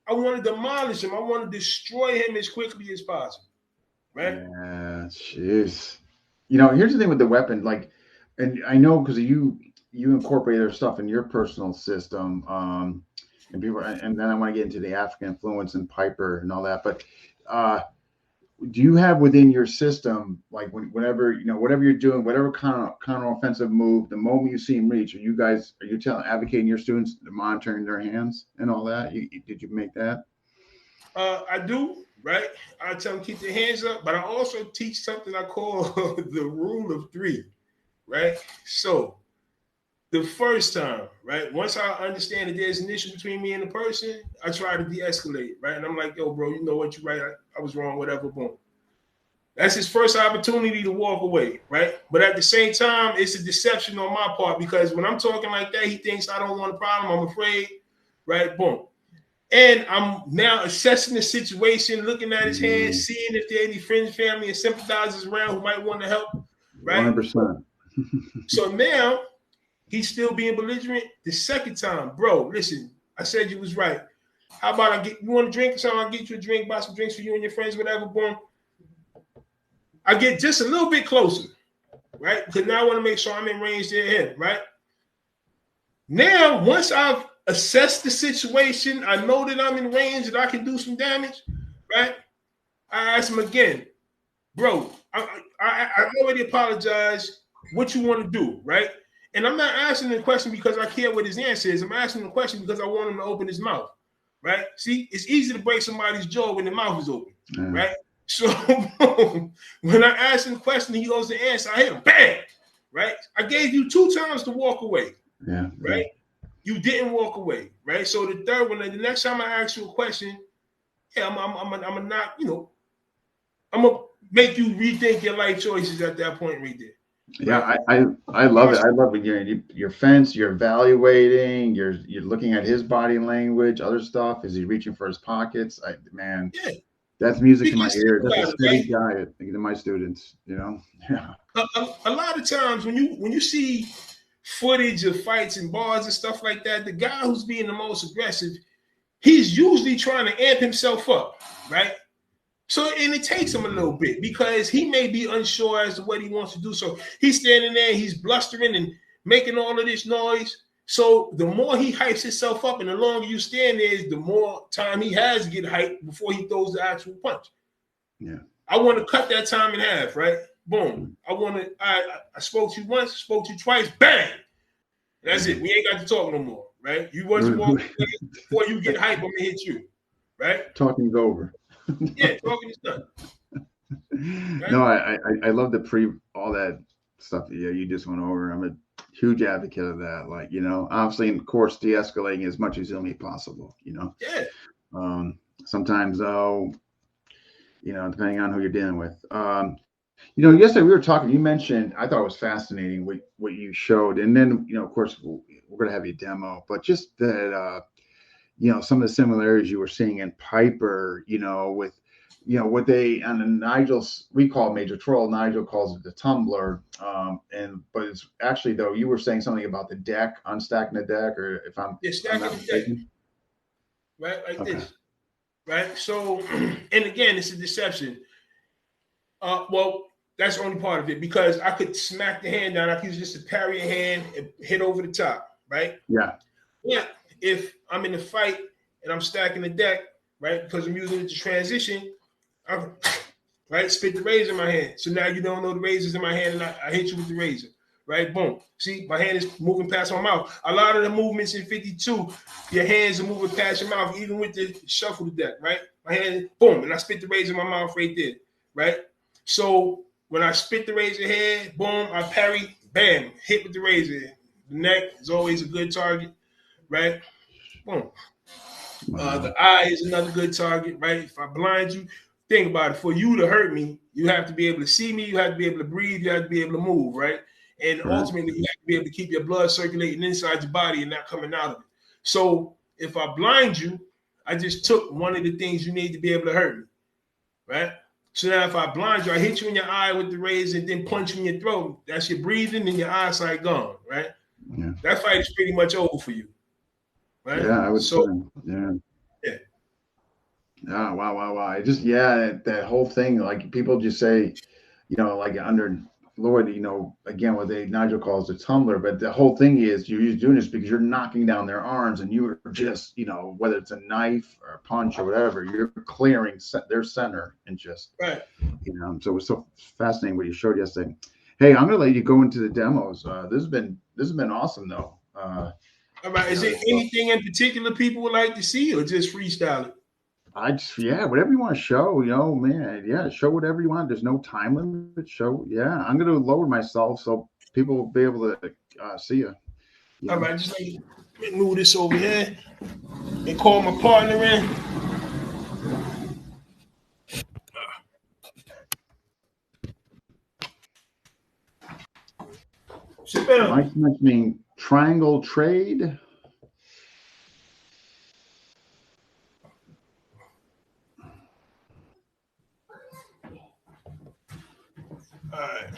I want to demolish him. I want to destroy him as quickly as possible. Right? Yeah, jeez. You know, here's the thing with the weapon. Like, and I know because you incorporate their stuff in your personal system. And people, and then I want to get into the African influence and Piper and all that. But do you have within your system, like whenever whatever you're doing, whatever counter offensive move, the moment you see him reach, are you advocating your students monitoring their hands and all that? Did you make that? I do, right? I tell them keep their hands up, but I also teach something I call the rule of 3, right? So the first time, right? Once I understand that there's an issue between me and the person, I try to de-escalate, right? And I'm like, yo, bro, you know what? You're right. I was wrong, whatever, boom. That's his first opportunity to walk away, right? But at the same time, it's a deception on my part, because when I'm talking like that, he thinks I don't want a problem. I'm afraid, right? Boom. And I'm now assessing the situation, looking at his hands, seeing if there are any friends, family, and sympathizers around who might want to help, right? 100%. So now, he's still being belligerent. The second time, bro, listen, I said you was right. How about you want a drink or something? I'll get you a drink, buy some drinks for you and your friends, whatever, boom. I get just a little bit closer, right? Because now I want to make sure I'm in range to him, right? Now, once I've assessed the situation, I know that I'm in range, that I can do some damage, right? I ask him again, bro, I already apologized. What you want to do, right? And I'm not asking the question because I care what his answer is. I'm asking the question because I want him to open his mouth, right? See, it's easy to break somebody's jaw when the mouth is open, right? So when I ask him the question, he goes to answer. I hit him, bang, right? I gave you 2 times to walk away, right? You didn't walk away, right? So the third one, the next time I ask you a question, I'm gonna not, I'm gonna make you rethink your life choices at that point right there. Yeah, I love it. I love it. Your fence, you're evaluating, you're looking at his body language, other stuff. Is he reaching for his pockets? That's music to my ears. That's a steady diet to my students, Yeah. A lot of times when you see footage of fights and bars and stuff like that, the guy who's being the most aggressive, he's usually trying to amp himself up, right? So, and it takes him a little bit because he may be unsure as to what he wants to do. So he's standing there, he's blustering and making all of this noise. So the more he hypes himself up and the longer you stand there, the more time he has to get hyped before he throws the actual punch. Yeah. I want to cut that time in half, right? Boom. I spoke to you once, spoke to you twice, bang. That's it. We ain't got to talk no more, right? You wasn't walking before you get hyped, I'm gonna hit you, right? Talking's over. Yeah, talking is done. Right? No, I love all that stuff that you just went over. I'm a huge advocate of that. Like, obviously, of course, de-escalating as much as humanly possible, Yeah. Sometimes though, depending on who you're dealing with. Yesterday we were talking, you mentioned, I thought it was fascinating what you showed. And then, of course, we're gonna have you demo, but just that some of the similarities you were seeing in Piper, with what they on the Nigel's we call Major Troll, Nigel calls it the tumbler. But it's actually, though, you were saying something about the deck, unstacking the deck, or if I'm not mistaken. Right, like this. Right. So, and again, it's a deception. Well, that's only part of it, because I could smack the hand down. I could just parry a hand and hit over the top. Right. Yeah. Yeah. If I'm in a fight and I'm stacking the deck, right, because I'm using it to transition, right, spit the razor in my hand. So now you don't know the razor's in my hand, and I hit you with the razor. Right, boom. See, my hand is moving past my mouth. A lot of the movements in 52, your hands are moving past your mouth, even with the shuffle the deck, right? My hand, boom, and I spit the razor in my mouth right there, right? So when I spit the razor head, boom, I parry, bam, hit with the razor. The neck is always a good target, right? Boom. The eye is another good target, right? If I blind you, think about it. For you to hurt me, you have to be able to see me, you have to be able to breathe, you have to be able to move, right? And ultimately, you have to be able to keep your blood circulating inside your body and not coming out of it. So if I blind you, I just took one of the things you need to be able to hurt me, right? So now if I blind you, I hit you in your eye with the razor and then punch you in your throat. That's your breathing and your eyesight gone, right? Yeah. That fight is pretty much over for you, right? Yeah, I would say. Yeah. Yeah. Oh, wow. That whole thing, like people just say, like under Floyd, again, what Nigel calls the tumbler, but the whole thing is you're doing this because you're knocking down their arms, and you're just, whether it's a knife or a punch or whatever, you're clearing their center and just, right. So it was so fascinating what you showed yesterday. Hey, I'm gonna let you go into the demos. This has been awesome, though. All right. Is there anything in particular people would like to see, or just freestyle it? Whatever you want to show, man. Yeah, show whatever you want. There's no time limit. I'm going to lower myself so people will be able to see you. All right, just let me move this over here and call my partner in. Mike's mentioning Triangle Trade. All right.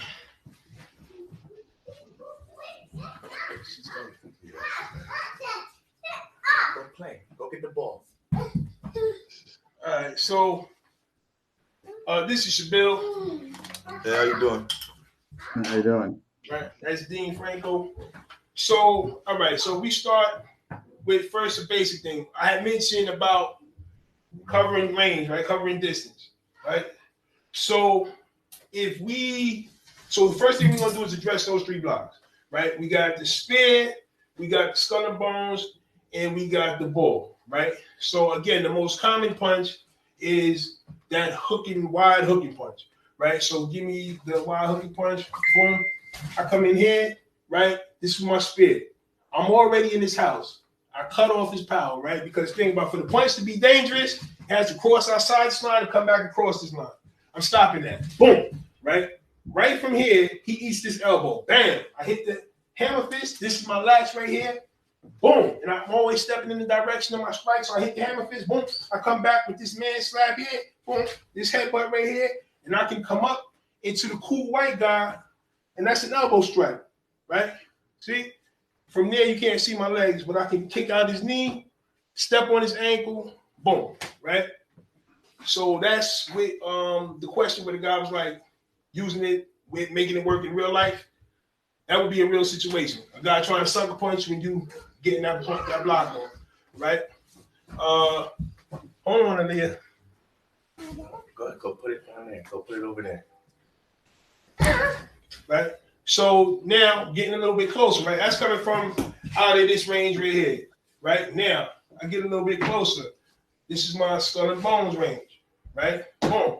Go play. Go get the ball. All right. So, this is Shabil. Hey, how you doing? How you doing? Right. That's Dean Franco. So, all right. So we start with first a basic thing. I had mentioned about covering range, right? Covering distance, right? So the first thing we're gonna do is address those three blocks, right? We got the spear, we got the skull and bones, and we got the ball, right? So again, the most common punch is that wide hooking punch, right? So give me the wide hooking punch, boom. I come in here, right? This is my spear. I'm already in this house. I cut off his power, right? Because think about, for the punch to be dangerous, it has to cross outside this line and come back across this line. I'm stopping that. Boom, right? Right from here, he eats this elbow. Bam! I hit the hammer fist. This is my latch right here. Boom! And I'm always stepping in the direction of my strike, so I hit the hammer fist. Boom! I come back with this man slap here. Boom! This headbutt right here, and I can come up into the cool white guy, and that's an elbow strike, right? See? From there, you can't see my legs, but I can kick out his knee, step on his ankle, boom, right? So that's with the question where the guy was like, using it, with making it work in real life. That would be a real situation. A guy trying to sucker punch when you getting that block on, right? Hold on, Aaliyah. Go ahead, go put it down there. Go put it over there. Right? So now getting a little bit closer, right? That's coming from out of this range right here. Right? Now I get a little bit closer. This is my skull and bones range, right? Boom.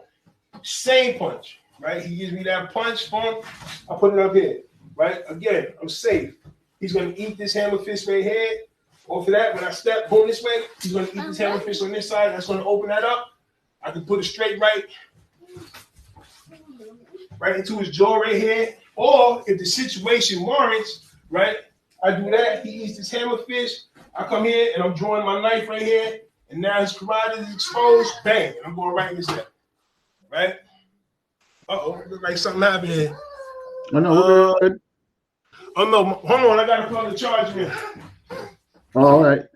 Same punch, right? He gives me that punch, boom. I put it up here, right? Again, I'm safe. He's gonna eat this hammer fist right here. Off of that, when I step, boom, this way, he's gonna eat this hammer fist on this side. That's gonna open that up. I can put a straight right into his jaw right here. Or if the situation warrants, right, I do that. He eats his hammerfish. I come here and I'm drawing my knife right here. And now his carotid is exposed. Bang. And I'm going right in his neck. Right? Uh-oh. Look like something happened here. Oh, no, we're good. Oh, no. Hold on. I got to plug the charger in. Oh, all right.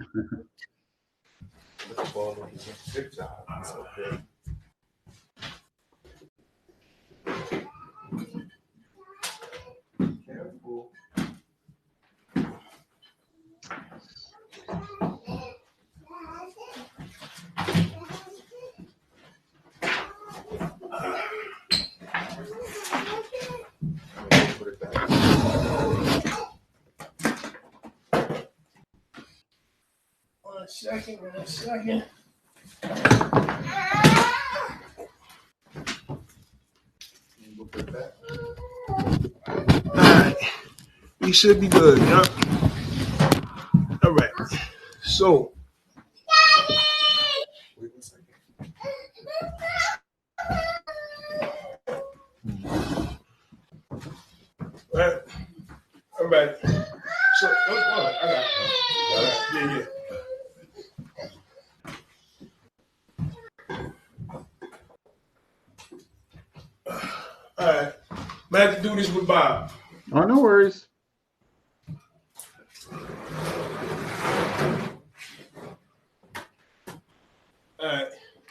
Careful. Put it back. One second. We'll put it back. All right. We should be good. Yep. All right. So. Wait 1 second. All right. So, I got it. All right. Yeah. All right. I have to do this with Bob. Oh, no worries. All right.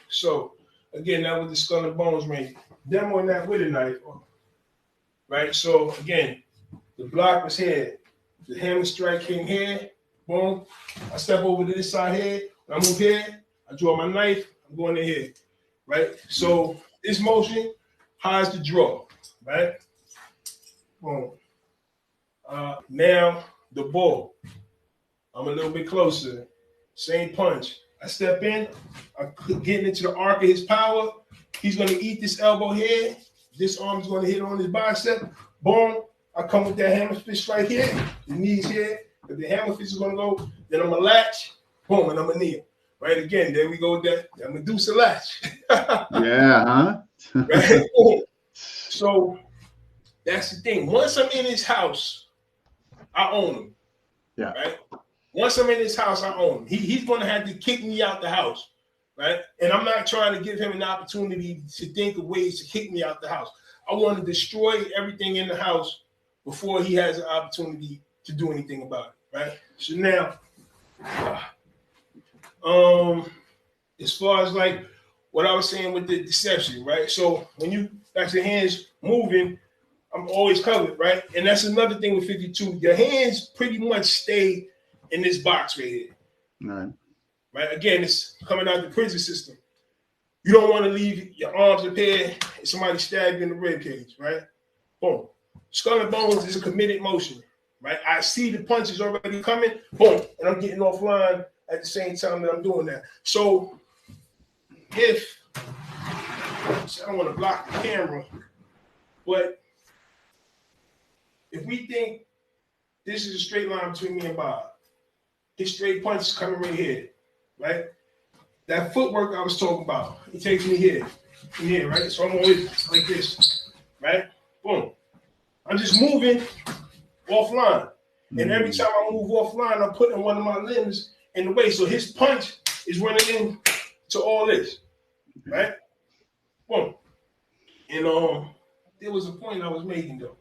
So, again, that was the Skull and Bones ring. Demoing that with a knife. Right? So, again, the block was here. The hammer strike came here. Boom. I step over to this side here. When I move here, I draw my knife. I'm going in here. Right? So, this motion hides the draw. Right? Boom. Now, the ball. I'm a little bit closer. Same punch. I step in. I'm getting into the arc of his power. He's going to eat this elbow here. This arm is going to hit on his bicep. Boom. I come with that hammer fist right here. The knees here. If the hammer fist is going to go, then I'm going to latch. Boom. And I'm going to kneel. Right again. There we go with that. I'm going to do some latch. Yeah, huh? Right? Boom. So that's the thing. Once I'm in his house, I own him. Yeah. Right? Once I'm in his house, I own him. He's going to have to kick me out the house. Right? And I'm not trying to give him an opportunity to think of ways to kick me out the house. I want to destroy everything in the house before he has an opportunity to do anything about it. Right? So now, as far as like what I was saying with the deception, right? So when you got your hands moving, I'm always covered, right? And that's another thing with 52. Your hands pretty much stay in this box right here. Right. Right? Again, it's coming out of the prison system. You don't want to leave your arms up here and somebody stab you in the rib cage, right? Boom. Skull and Bones is a committed motion, right? I see the punches already coming, boom, and I'm getting offline at the same time that I'm doing that. So if I don't want to block the camera, but if we think this is a straight line between me and Bob, his straight punch is coming right here, right? That footwork I was talking about, it takes me here, from here, right? So I'm always like this, right? Boom. I'm just moving offline. And every time I move offline, I'm putting one of my limbs in the way. So his punch is running into all this, right? Boom. And there was a point I was making though.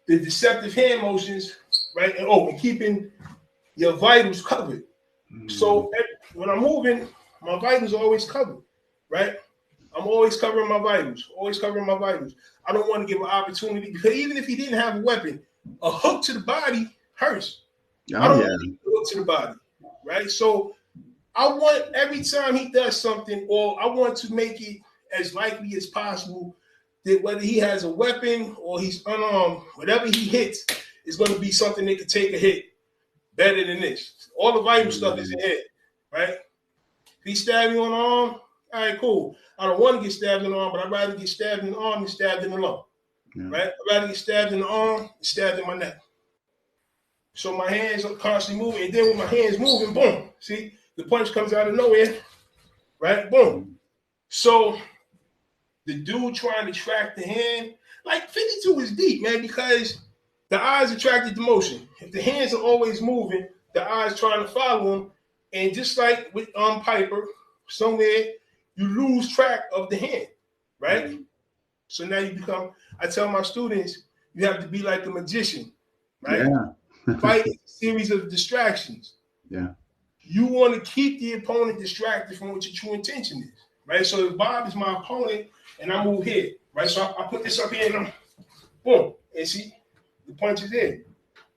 The deceptive hand motions, right? And keeping your vitals covered. So when I'm moving, my vitals are always covered, right? I'm always covering my vitals, I don't want to give an opportunity, because even if he didn't have a weapon, a hook to the body hurts. I don't want to give a hook to the body, right? So I want every time he does something, or I want to make it as likely as possible that whether he has a weapon or he's unarmed, whatever he hits is going to be something that could take a hit better than this. All the vital stuff is in here, right? If he stabbed me on the arm, all right, cool. I don't want to get stabbed in the arm, but I'd rather get stabbed in the arm than stabbed in the lung, right? I'd rather get stabbed in the arm than stabbed in my neck. So my hands are constantly moving, and then with my hands moving, boom, see, the punch comes out of nowhere, right? Boom. So the dude trying to track the hand, like 52 is deep, man, because The eyes attracted to motion. If the hands are always moving, the eyes trying to follow them. And just like with Piper, somewhere you lose track of the hand, right? Mm-hmm. So now you become, I tell my students, you have to be like a magician, right? Yeah. Fight a series of distractions. Yeah. You want to keep the opponent distracted from what your true intention is, right? So if Bob is my opponent and I move here, right? So I put this up here and I'm, boom, and see, the punch is there,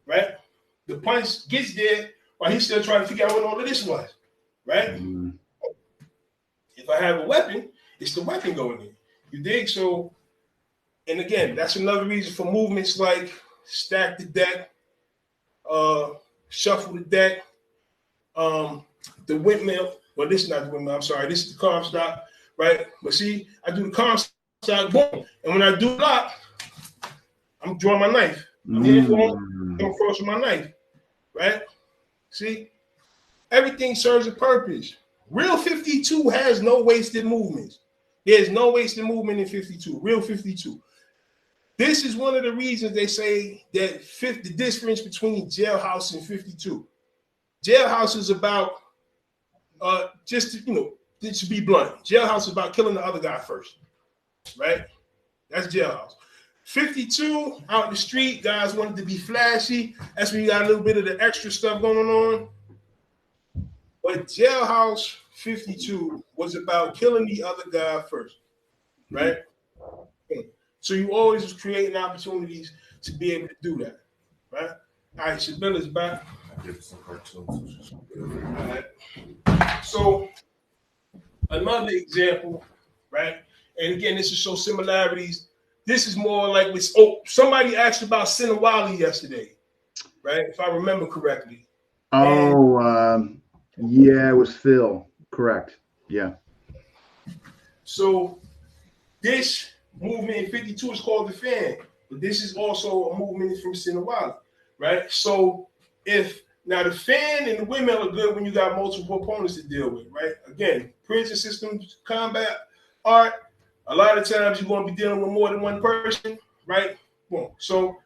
right? The punch gets there while he's still trying to figure out what all of this was, right? Mm-hmm. If I have a weapon, it's the weapon going in. You dig? So, and again, that's another reason for movements like stack the deck, shuffle the deck, the windmill. Well, this is not the windmill. I'm sorry. This is the Comstock, right? But see, I do the Comstock, boom. And when I do block, I'm drawing my knife. I'm here, boom, come across with my knife, right? See, everything serves a purpose. Real 52 has no wasted movements. There's no wasted movement in 52. Real 52. This is one of the reasons they say that the difference between Jailhouse and 52. Jailhouse is about just to be blunt. Jailhouse is about killing the other guy first, right? That's Jailhouse. 52 out in the street, guys wanted to be flashy. That's when you got a little bit of the extra stuff going on. But Jailhouse 52 was about killing the other guy first, right? So you always was creating opportunities to be able to do that, right? All right, Shabilla's back. I did some cartoons. All right. So another example, right? And again, this is show similarities. This is more like with, somebody asked about Sinawali yesterday, right? If I remember correctly. Yeah, it was Phil. Correct. Yeah. So this movement in 52 is called the fan, but this is also a movement from Sinawali, right? So if now the fan and the windmill are good when you got multiple opponents to deal with, right? Again, prison systems, combat, art, a lot of times you're going to be dealing with more than one person, right? Boom. So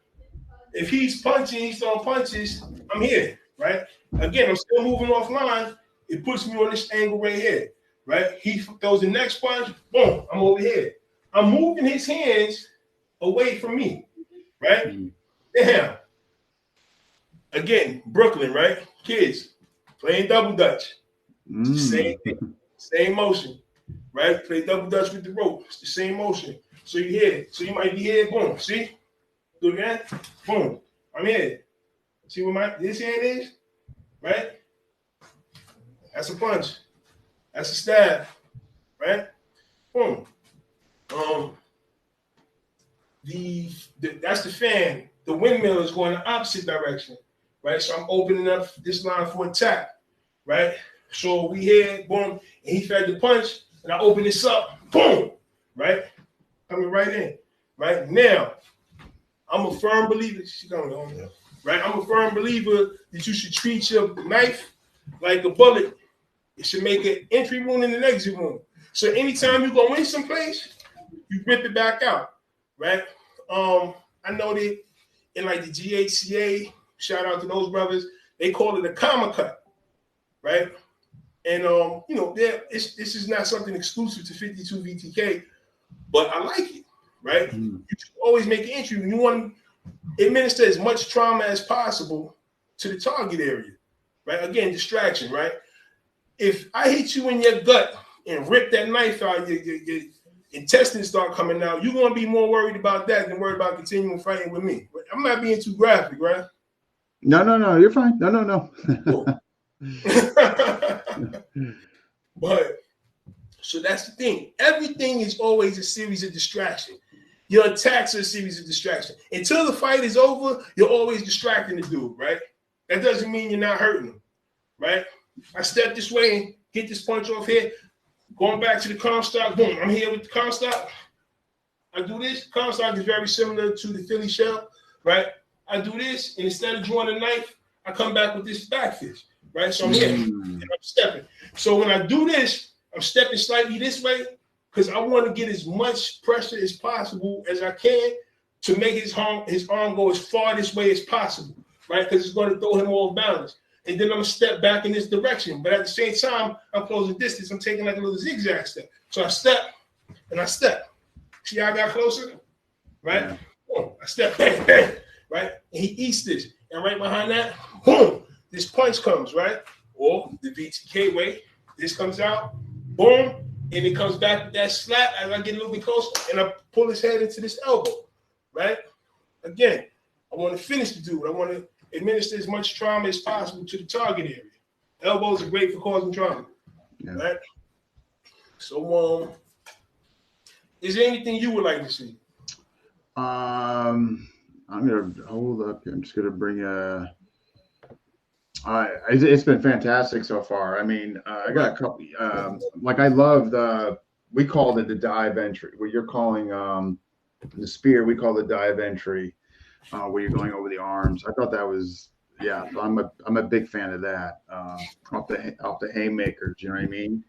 if he's punching, he's throwing punches, I'm here, right? Again, I'm still moving offline. It puts me on this angle right here, right? He throws the next punch, boom, I'm over here. I'm moving his hands away from me, right? Mm-hmm. Damn. Again, Brooklyn, right? Kids playing double dutch. Same motion, right? Play double dutch with the rope. It's the same motion. So you hear it. So you might be here, boom. See? Do it again. Boom. I'm here. See what this hand is? Right? That's a punch. That's a stab. Right? Boom. That's the fan. The windmill is going the opposite direction. Right? So I'm opening up this line for attack. Right? So we hear, boom, and he fed the punch, and I open this up, boom, right? Coming right in. Right? Now, I'm a firm believer, right? I'm a firm believer that you should treat your knife like a bullet. It should make an entry wound and an exit wound. So anytime you go in someplace, you rip it back out, right? I know that in like the GHCA, shout out to those brothers, they call it a comma cut, right? And this is not something exclusive to 52 VTK, but I like it, right? You should always make an entry. You want to administer as much trauma as possible to the target area, right? Again, distraction, right? If I hit you in your gut and rip that knife out, your intestines start coming out, you're going to be more worried about that than worried about continuing fighting with me. I'm not being too graphic, right? No, you're fine. No. Cool. But so that's the thing. Everything is always a series of distraction. Your attacks are a series of distraction. Until the fight is over, you're always distracting the dude, right? That doesn't mean you're not hurting him, right? I step this way and get this punch off here. Going back to the Comstock, boom, I'm here with the Comstock. I do this. Comstock is very similar to the Philly shell, right? I do this, and instead of drawing a knife, I come back with this back fist, right? So I'm here, and I'm stepping. So when I do this, I'm stepping slightly this way because I want to get as much pressure as possible as I can to make his arm go as far this way as possible, right? Because it's going to throw him off balance. And then I'm going to step back in this direction. But at the same time, I'm closing distance. I'm taking like a little zigzag step. So I step and I step. See how I got closer? Right? Yeah. Boom. I step, bang, bang, right? And he eats this. And right behind that, boom, this punch comes, right? Or the BTK way. This comes out, boom, and it comes back with that slap as I get a little bit closer, and I pull his head into this elbow, right? Again, I want to finish the dude. I want to administer as much trauma as possible to the target area. Elbows are great for causing trauma, right? So, is there anything you would like to see? I'm gonna hold up here. I'm just gonna bring it's been fantastic so far. I mean, I got a couple. Like I love we called it the dive entry. What you're calling the spear, we call the dive entry, where you're going over the arms. I thought that was So I'm a big fan of that. Off the haymakers, you know what I mean?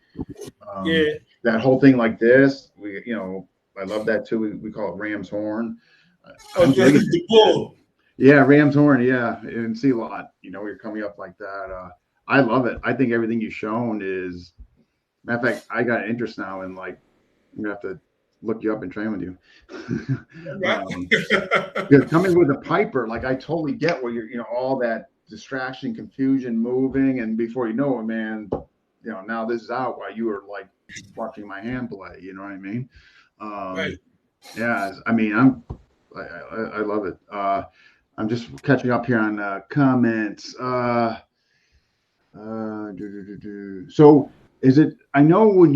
That whole thing like this, I love that too. We call it Ram's horn. The bull. Yeah, Ram's horn. Yeah, and see a lot. You're coming up like that. I love it. I think everything you've shown is. Matter of fact, I got an interest now in I'm gonna have to look you up and train with you. Coming with a Piper, I totally get where you're. All that distraction, confusion, moving, and before you know it, man, now this is out while you were watching my hand play. You know what I mean? Right. Yeah. I mean, I love it. I'm just catching up here on comments. So is it, I know when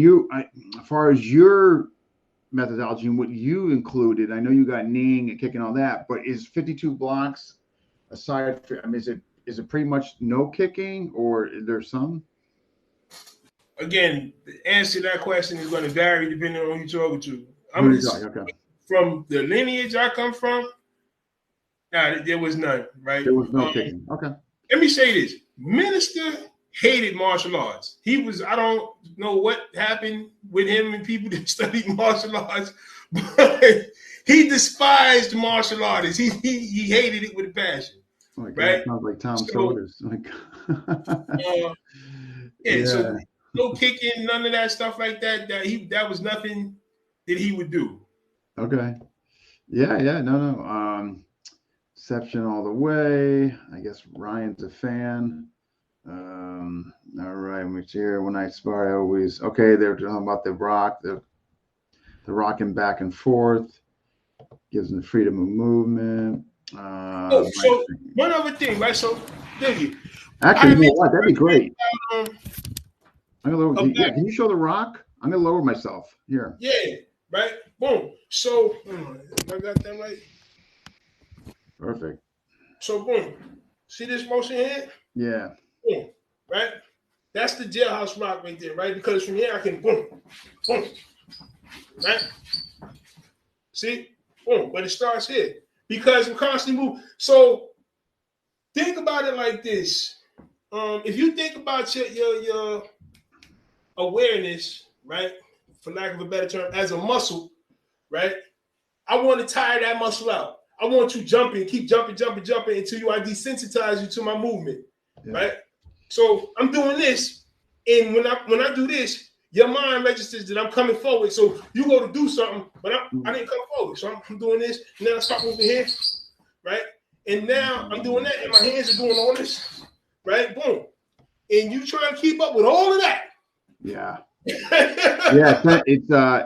as far as your methodology and what you included, I know you got kneeing and kicking, all that, but is 52 blocks aside from, I mean, is it pretty much no kicking, or is there some? Again, the answer to that question is going to vary depending on who you're talking to. Okay. From the lineage I come from, there was none, right? There was no kicking. Okay. Let me say this. Minister hated martial arts. I don't know what happened with him and people that studied martial arts, but he despised martial artists. He hated it with a passion. Right? Sounds like Tom Sodas. So no kicking, none of that stuff like that. That was nothing that he would do. Okay. Yeah. No. Exception all the way. I guess Ryan's a fan. All right, which here when I spar, I always they're talking about the rock, the rocking back and forth, gives them the freedom of movement. So one other thing, right? So Diggy, actually, that'd be great. I'm gonna lower. Can you show the rock? I'm gonna lower myself here. Yeah, right. Boom. So I got that right. Perfect. So boom. See this motion here? Yeah. Boom. Right? That's the jailhouse rock right there, right? Because from here I can boom, boom. Right? See? Boom. But it starts here. Because I'm constantly moving. So think about it like this. If you think about your awareness, right? For lack of a better term, as a muscle, right? I want to tire that muscle out. I want you jumping, keep jumping until I desensitize you to my movement, right? So I'm doing this, and when I do this, your mind registers that I'm coming forward. So you go to do something, but I didn't come forward. So I'm doing this, and then I start moving here, right? And now I'm doing that, and my hands are doing all this, right? Boom. And you try and keep up with all of that. Yeah.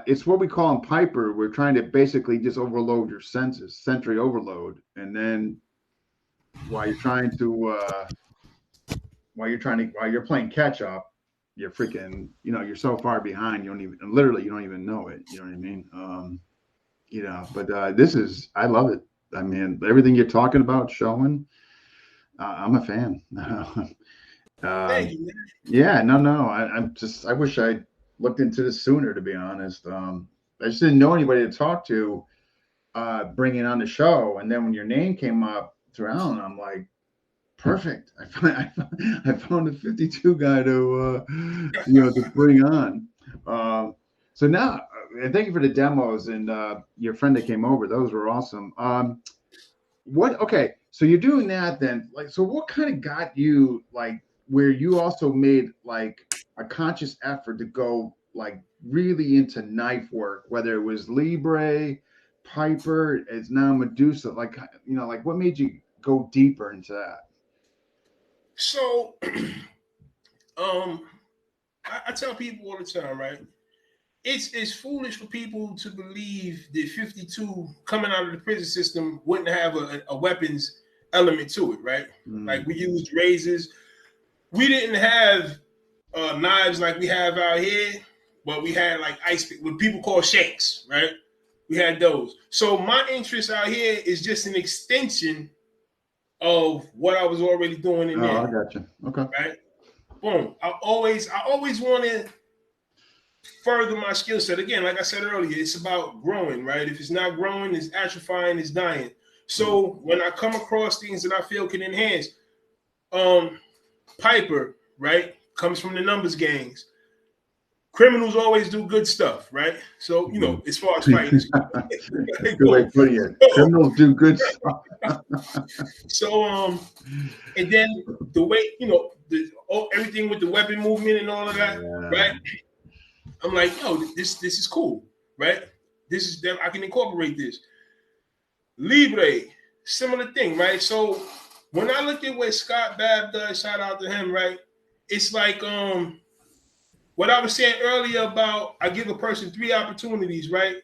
It's what we call in Piper. We're trying to basically just overload your senses, sensory overload, and then while you're playing catch up, you're freaking, you're so far behind, you don't even know it. You know what I mean? But this is, I love it. I mean, everything you're talking about, showing, I'm a fan. Thank you, man. Yeah, no. I wish I looked into this sooner, to be honest. I just didn't know anybody to talk to, bringing on the show. And then when your name came up through Alan, I'm like, perfect. I found a 52 guy to bring on. So now, and thank you for the demos and your friend that came over. Those were awesome. Okay, so you're doing that then. Like, so what kind of got you like where you also made like a conscious effort to go like really into knife work, whether it was Libre, Piper, it's now Medusa. Like, like what made you go deeper into that? So, I tell people all the time, right? It's foolish for people to believe that 52 coming out of the prison system wouldn't have a weapons element to it, right? Like we used razors. We didn't have knives like we have out here, but we had like what people call shanks, right? We had those. So my interest out here is just an extension of what I was already doing in there. I got you. Okay. Right? Boom. I always want to further my skill set. Again, like I said earlier, it's about growing, right? If it's not growing, it's atrophying, it's dying. So when I come across things that I feel can enhance, Piper, right, comes from the numbers gangs. Criminals always do good stuff, right? So, as far as fighting. Good way of putting it. Criminals do good stuff. So, and then the way, everything with the weapon movement and all of that, right? I'm like, this is cool, right? I can incorporate this. Libre, similar thing, right? So when I look at what Scott Babb does, shout out to him, right? It's like what I was saying earlier about I give a person 3 opportunities, right?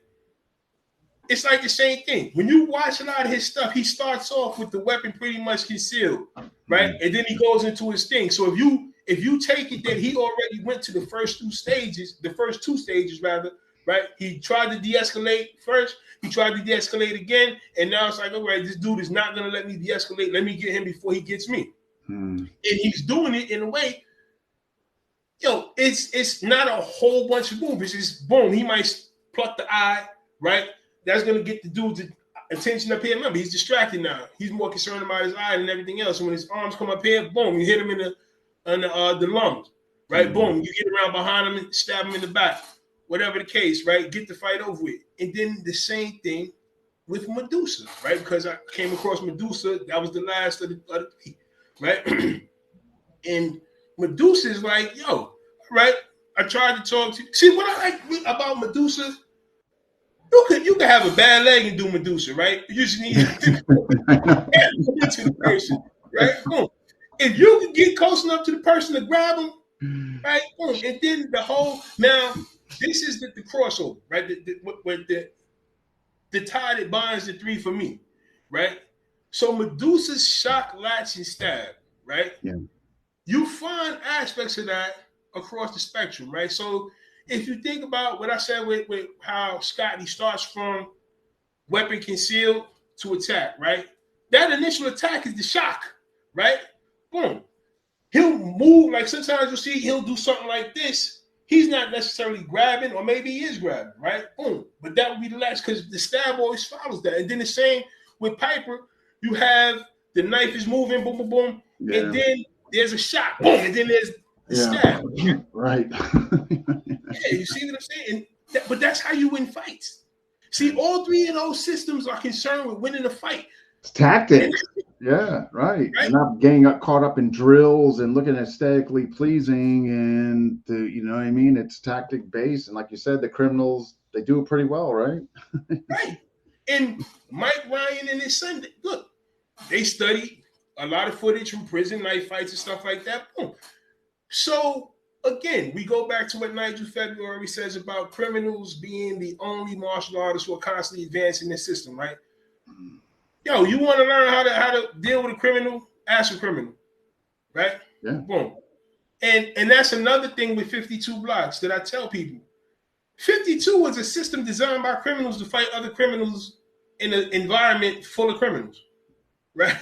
It's like the same thing. When you watch a lot of his stuff, he starts off with the weapon pretty much concealed, right? And then he goes into his thing. So if you take it that he already went to the first two stages rather, right? He tried to de-escalate first, he tried to de-escalate again, and now it's like, all right, this dude is not gonna let me de-escalate. Let me get him before he gets me. And he's doing it in a way, it's not a whole bunch of moves. It's just boom, he might pluck the eye, right? That's gonna get the dude's attention up here. Remember, he's distracted now. He's more concerned about his eye than everything else. And when his arms come up here, boom, you hit him in the lungs, right? Boom, you get around behind him and stab him in the back. Whatever the case, right? Get the fight over with. And then the same thing with Medusa, right? Because I came across Medusa, that was the last of the peak, right? And Medusa is like, right? I tried to talk to you. See, what I like about Medusa, you can have a bad leg and do Medusa, right? You just need to the person, right? Boom. If you can get close enough to the person to grab them, right? Boom. And then now this is the crossover, right? The tie that binds the 3 for me, right? So Medusa's shock, latch, and stab, right? Yeah. You find aspects of that across the spectrum, right? So if you think about what I said with how Scotty starts from weapon concealed to attack, right? That initial attack is the shock, right? Boom. He'll move, like sometimes you'll see he'll do something like this. He's not necessarily grabbing, or maybe he is grabbing, right? Boom. But that would be the last, because the stab always follows that. And then the same with Piper, you have the knife is moving, boom, boom, boom. Yeah. And then there's a shot, boom, and then there's the stab. Right. Yeah, you see what I'm saying? But that's how you win fights. See, all 3 of those systems are concerned with winning a fight. It's tactics. Yeah, right. And not getting caught up in drills and looking aesthetically pleasing, and you know what I mean? It's tactic based. And like you said, the criminals, they do it pretty well, right? Right. And Mike Ryan and his son, look, they studied a lot of footage from prison knife fights and stuff like that. Boom. So again, we go back to what Nigel February says about criminals being the only martial artists who are constantly advancing the system, right? You want to learn how to deal with a criminal? Ask a criminal, right? Yeah. Boom. And that's another thing with 52 blocks that I tell people. 52 was a system designed by criminals to fight other criminals in an environment full of criminals, right?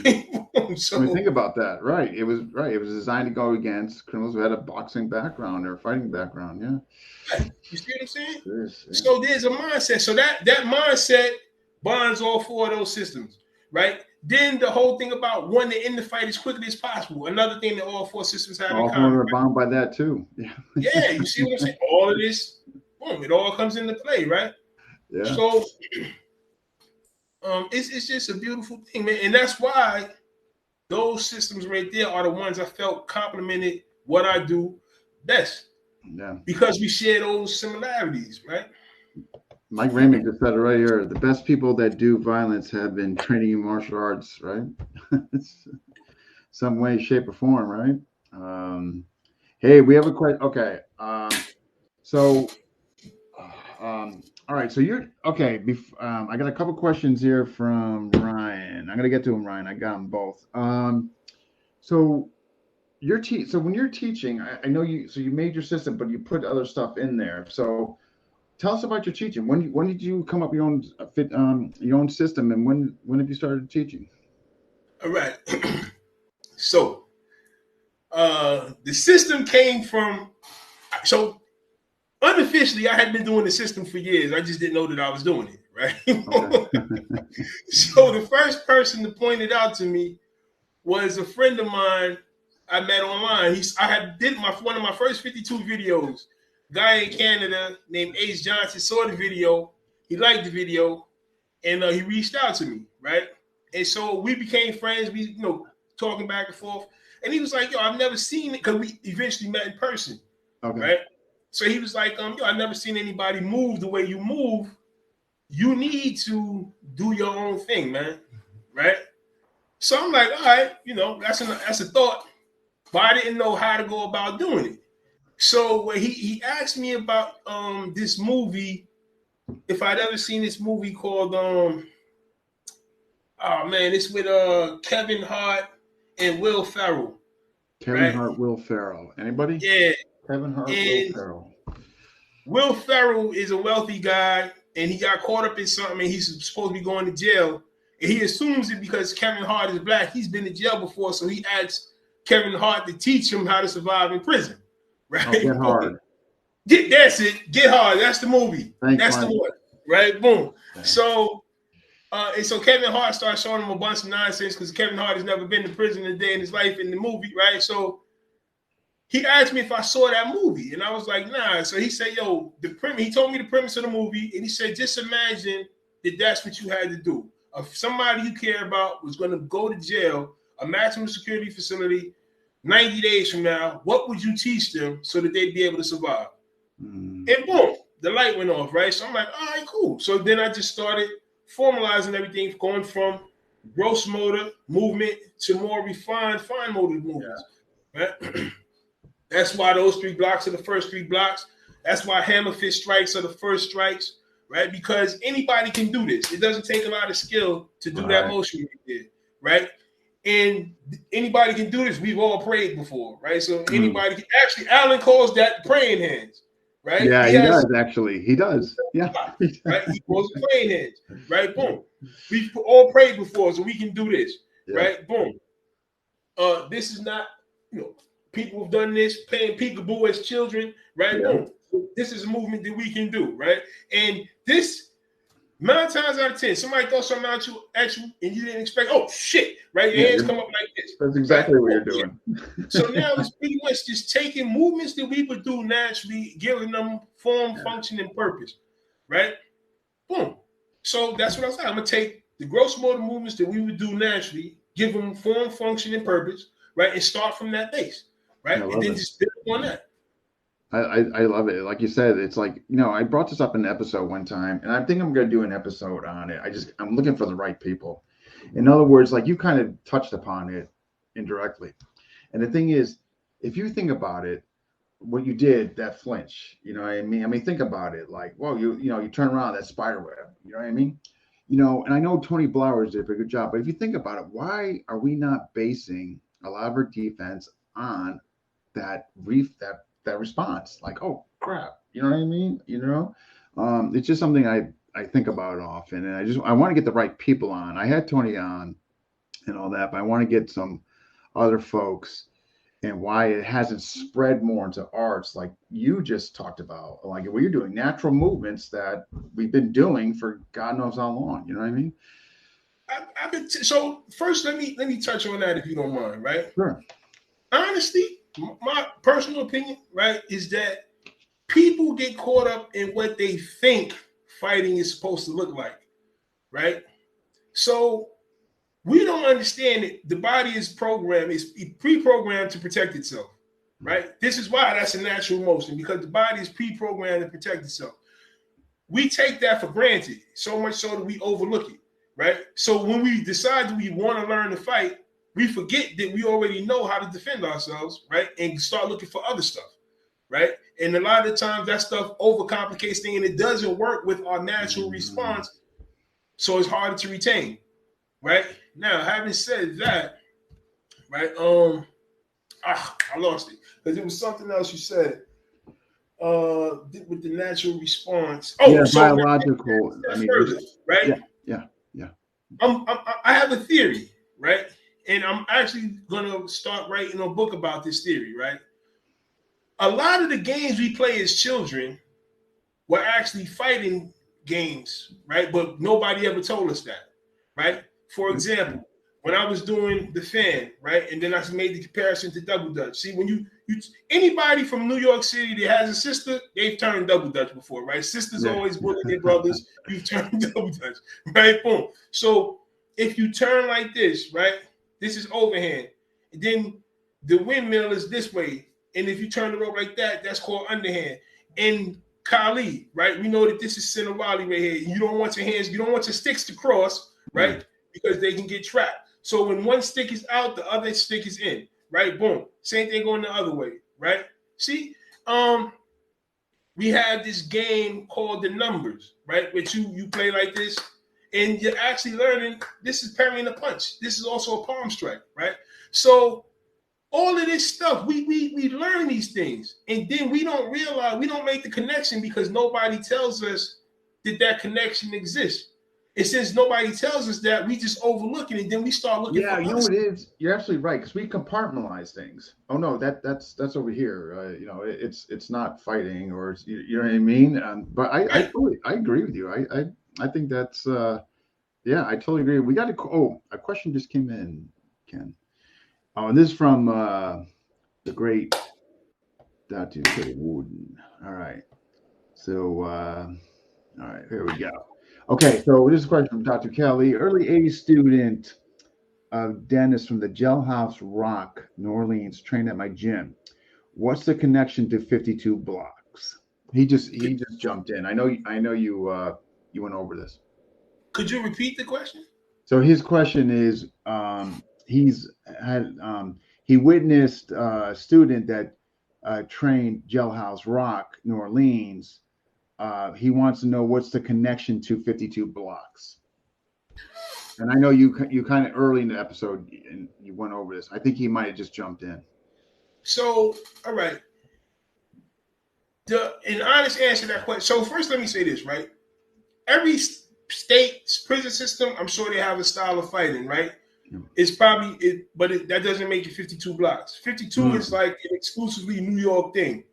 So think about that, right? It was designed to go against criminals who had a boxing background or a fighting background. Yeah. Right. You see what I'm saying? So there's a mindset. So that mindset bonds all 4 of those systems. Right? Then the whole thing about wanting to end the fight as quickly as possible. Another thing that all 4 systems have in common. All 4 are bound by that too. Yeah. Yeah, you see what I'm saying? All of this, boom. boom, it all comes into play, right? Yeah. So it's just a beautiful thing, man. And that's why those systems right there are the ones I felt complemented what I do best. Yeah. Because we share those similarities, right? Mike Raymond just said it right here. The best people that do violence have been training in martial arts, right? Some way, shape, or form, right? Hey, we have a question. Okay. So, all right. So you're okay. I got a couple questions here from Ryan. I'm gonna get to them, Ryan. I got them both. So so when you're teaching, I know you. So you made your system, but you put other stuff in there. So tell us about your teaching. When did you come up with your own system, and when have you started teaching? All right. So the system came from, so unofficially I had been doing the system for years. I just didn't know that I was doing it, right? Okay. So the first person to point it out to me was a friend of mine I met online. Did one of my first 52 videos. Guy in Canada named Ace Johnson saw the video. He liked the video, and he reached out to me, right? And so we became friends. We, talking back and forth. And he was like, "Yo, I've never seen it," because we eventually met in person, Okay. right? So he was like, "Yo, I've never seen anybody move the way you move. You need to do your own thing, man, right?" So I'm like, "All right, that's a thought." But I didn't know how to go about doing it. So when he asked me about this movie, if I'd ever seen this movie called oh man, it's with Kevin Hart and Will Ferrell. Kevin right? Hart, Will Ferrell. Anybody? Yeah. Kevin Hart, Will And Ferrell. Will Ferrell is a wealthy guy, and he got caught up in something, and he's supposed to be going to jail. And he assumes it because Kevin Hart is black. He's been to jail before, so he asks Kevin Hart to teach him how to survive in prison. Right? Oh, Get Hard. That's it. Get Hard. That's the movie. Thanks, That's Mike. the one. Right? Boom. Thanks. So, and so Kevin Hart starts showing him a bunch of nonsense because Kevin Hart has never been to prison a day in his life in the movie, right? So he asked me if I saw that movie, and I was like, nah. So he said, "Yo, he told me the premise of the movie, and he said, just imagine that that's what you had to do. If somebody you care about was going to go to jail, a maximum security facility, 90 days from now, what would you teach them so that they'd be able to survive?" And boom, the light went off, right? So I'm like, all right, cool. So then I just started formalizing everything, going from gross motor movement to more refined fine motor movements. Yeah. Right? That's why those 3 blocks are the first 3 blocks. That's why hammer fist strikes are the first strikes, right? Because anybody can do this. It doesn't take a lot of skill to do that motion right there, right? And anybody can do this. We've all prayed before, right? So anybody can. Actually, Alan calls that praying hands, right? Yeah, he does, actually. He does. Yeah. Right? He calls it praying hands, right? Boom. We've all prayed before, so we can do this, right? Boom. This is not, people have done this, playing peekaboo as children, right? Yeah. Boom. This is a movement that we can do, right? And this, 9 times out of 10, somebody throws something at you and you didn't expect, oh shit, right? Your hands come up like this. That's exactly what you're doing. So now it's pretty much just taking movements that we would do naturally, giving them form, function, and purpose, right? Boom. So that's what I said. I'm going to take the gross motor movements that we would do naturally, give them form, function, and purpose, right? And start from that base, right? And then just build on that. I love it. Like you said, it's like, I brought this up in an episode one time, and I think I'm going to do an episode on it. I'm looking for the right people. In other words, like you kind of touched upon it indirectly. And the thing is, if you think about it, what you did, that flinch, you know what I mean? I mean, think about it. Like, well, you turn around, that spider web, you know what I mean? And I know Tony Blowers did a good job, but if you think about it, why are we not basing a lot of our defense on that response? Like, oh crap, you know what I mean? It's just something I think about often, and I want to get the right people on. I had Tony on and all that, but I want to get some other folks, and why it hasn't spread more into arts like you just talked about, like what you're doing, natural movements that we've been doing for God knows how long. You know what I mean? So first, let me touch on that if you don't mind, right? Sure. Honestly, my personal opinion, right, is that people get caught up in what they think fighting is supposed to look like, right? So we don't understand that the body is programmed, is pre-programmed to protect itself, right? This is why that's a natural motion, because the body is pre-programmed to protect itself. We take that for granted, so much so that we overlook it, right? So when we decide that we want to learn to fight, we forget that we already know how to defend ourselves, right? And start looking for other stuff, right? And a lot of the times that stuff overcomplicates things and it doesn't work with our natural response. So it's harder to retain, right? Now, having said that, right? I lost it because it was something else you said. With the natural response. Oh, yeah, so biological. I mean, further, right? Yeah. I have a theory, right? And I'm actually gonna start writing a book about this theory, right? A lot of the games we play as children were actually fighting games, right? But nobody ever told us that, right? For example, when I was doing the fan, right, and then I made the comparison to double dutch. See, when you anybody from New York City that has a sister, they've turned double dutch before, right? Sisters always bully their brothers. You've turned double dutch, right? Boom. So if you turn like this, right, this is overhand, and then the windmill is this way, and if you turn the rope like that, that's called underhand. And Kali, right? We know that this is Sinawali right here. You don't want your hands, you don't want your sticks to cross, right? Because they can get trapped. So when one stick is out, the other stick is in, right? Boom. Same thing going the other way, right? See, we have this game called the numbers, right? Which you play like this, and you're actually learning. This is parrying a punch. This is also a palm strike, right? So all of this stuff, we learn these things, and then we don't realize, we don't make the connection because nobody tells us that connection exists. And since nobody tells us that, we just overlook it, and then we start looking. Yeah, you know what it is. You're absolutely right, because we compartmentalize things. Oh no, that's over here. It's not fighting, or you know what I mean. But I totally agree with you. I think that's yeah, I totally agree. We got a question just came in, Ken. Oh, and this is from the great Dr. Kelly Wooden. All right, so all right, here we go. Okay, so this is a question from Dr. Kelly, early 80s student of Dennis from the Jailhouse Rock, New Orleans, trained at my gym. What's the connection to 52 blocks? He just jumped in. I know you went over this. Could you repeat the question? So his question is, he witnessed a student that trained Jailhouse Rock, New Orleans. He wants to know what's the connection to 52 blocks. And I know you kind of early in the episode and you went over this. I think he might have just jumped in. So, all right. An honest answer to that question. So first, let me say this, right? Every state's prison system, I'm sure they have a style of fighting, right? It's probably that doesn't make it 52 blocks. 52 is like an exclusively New York thing.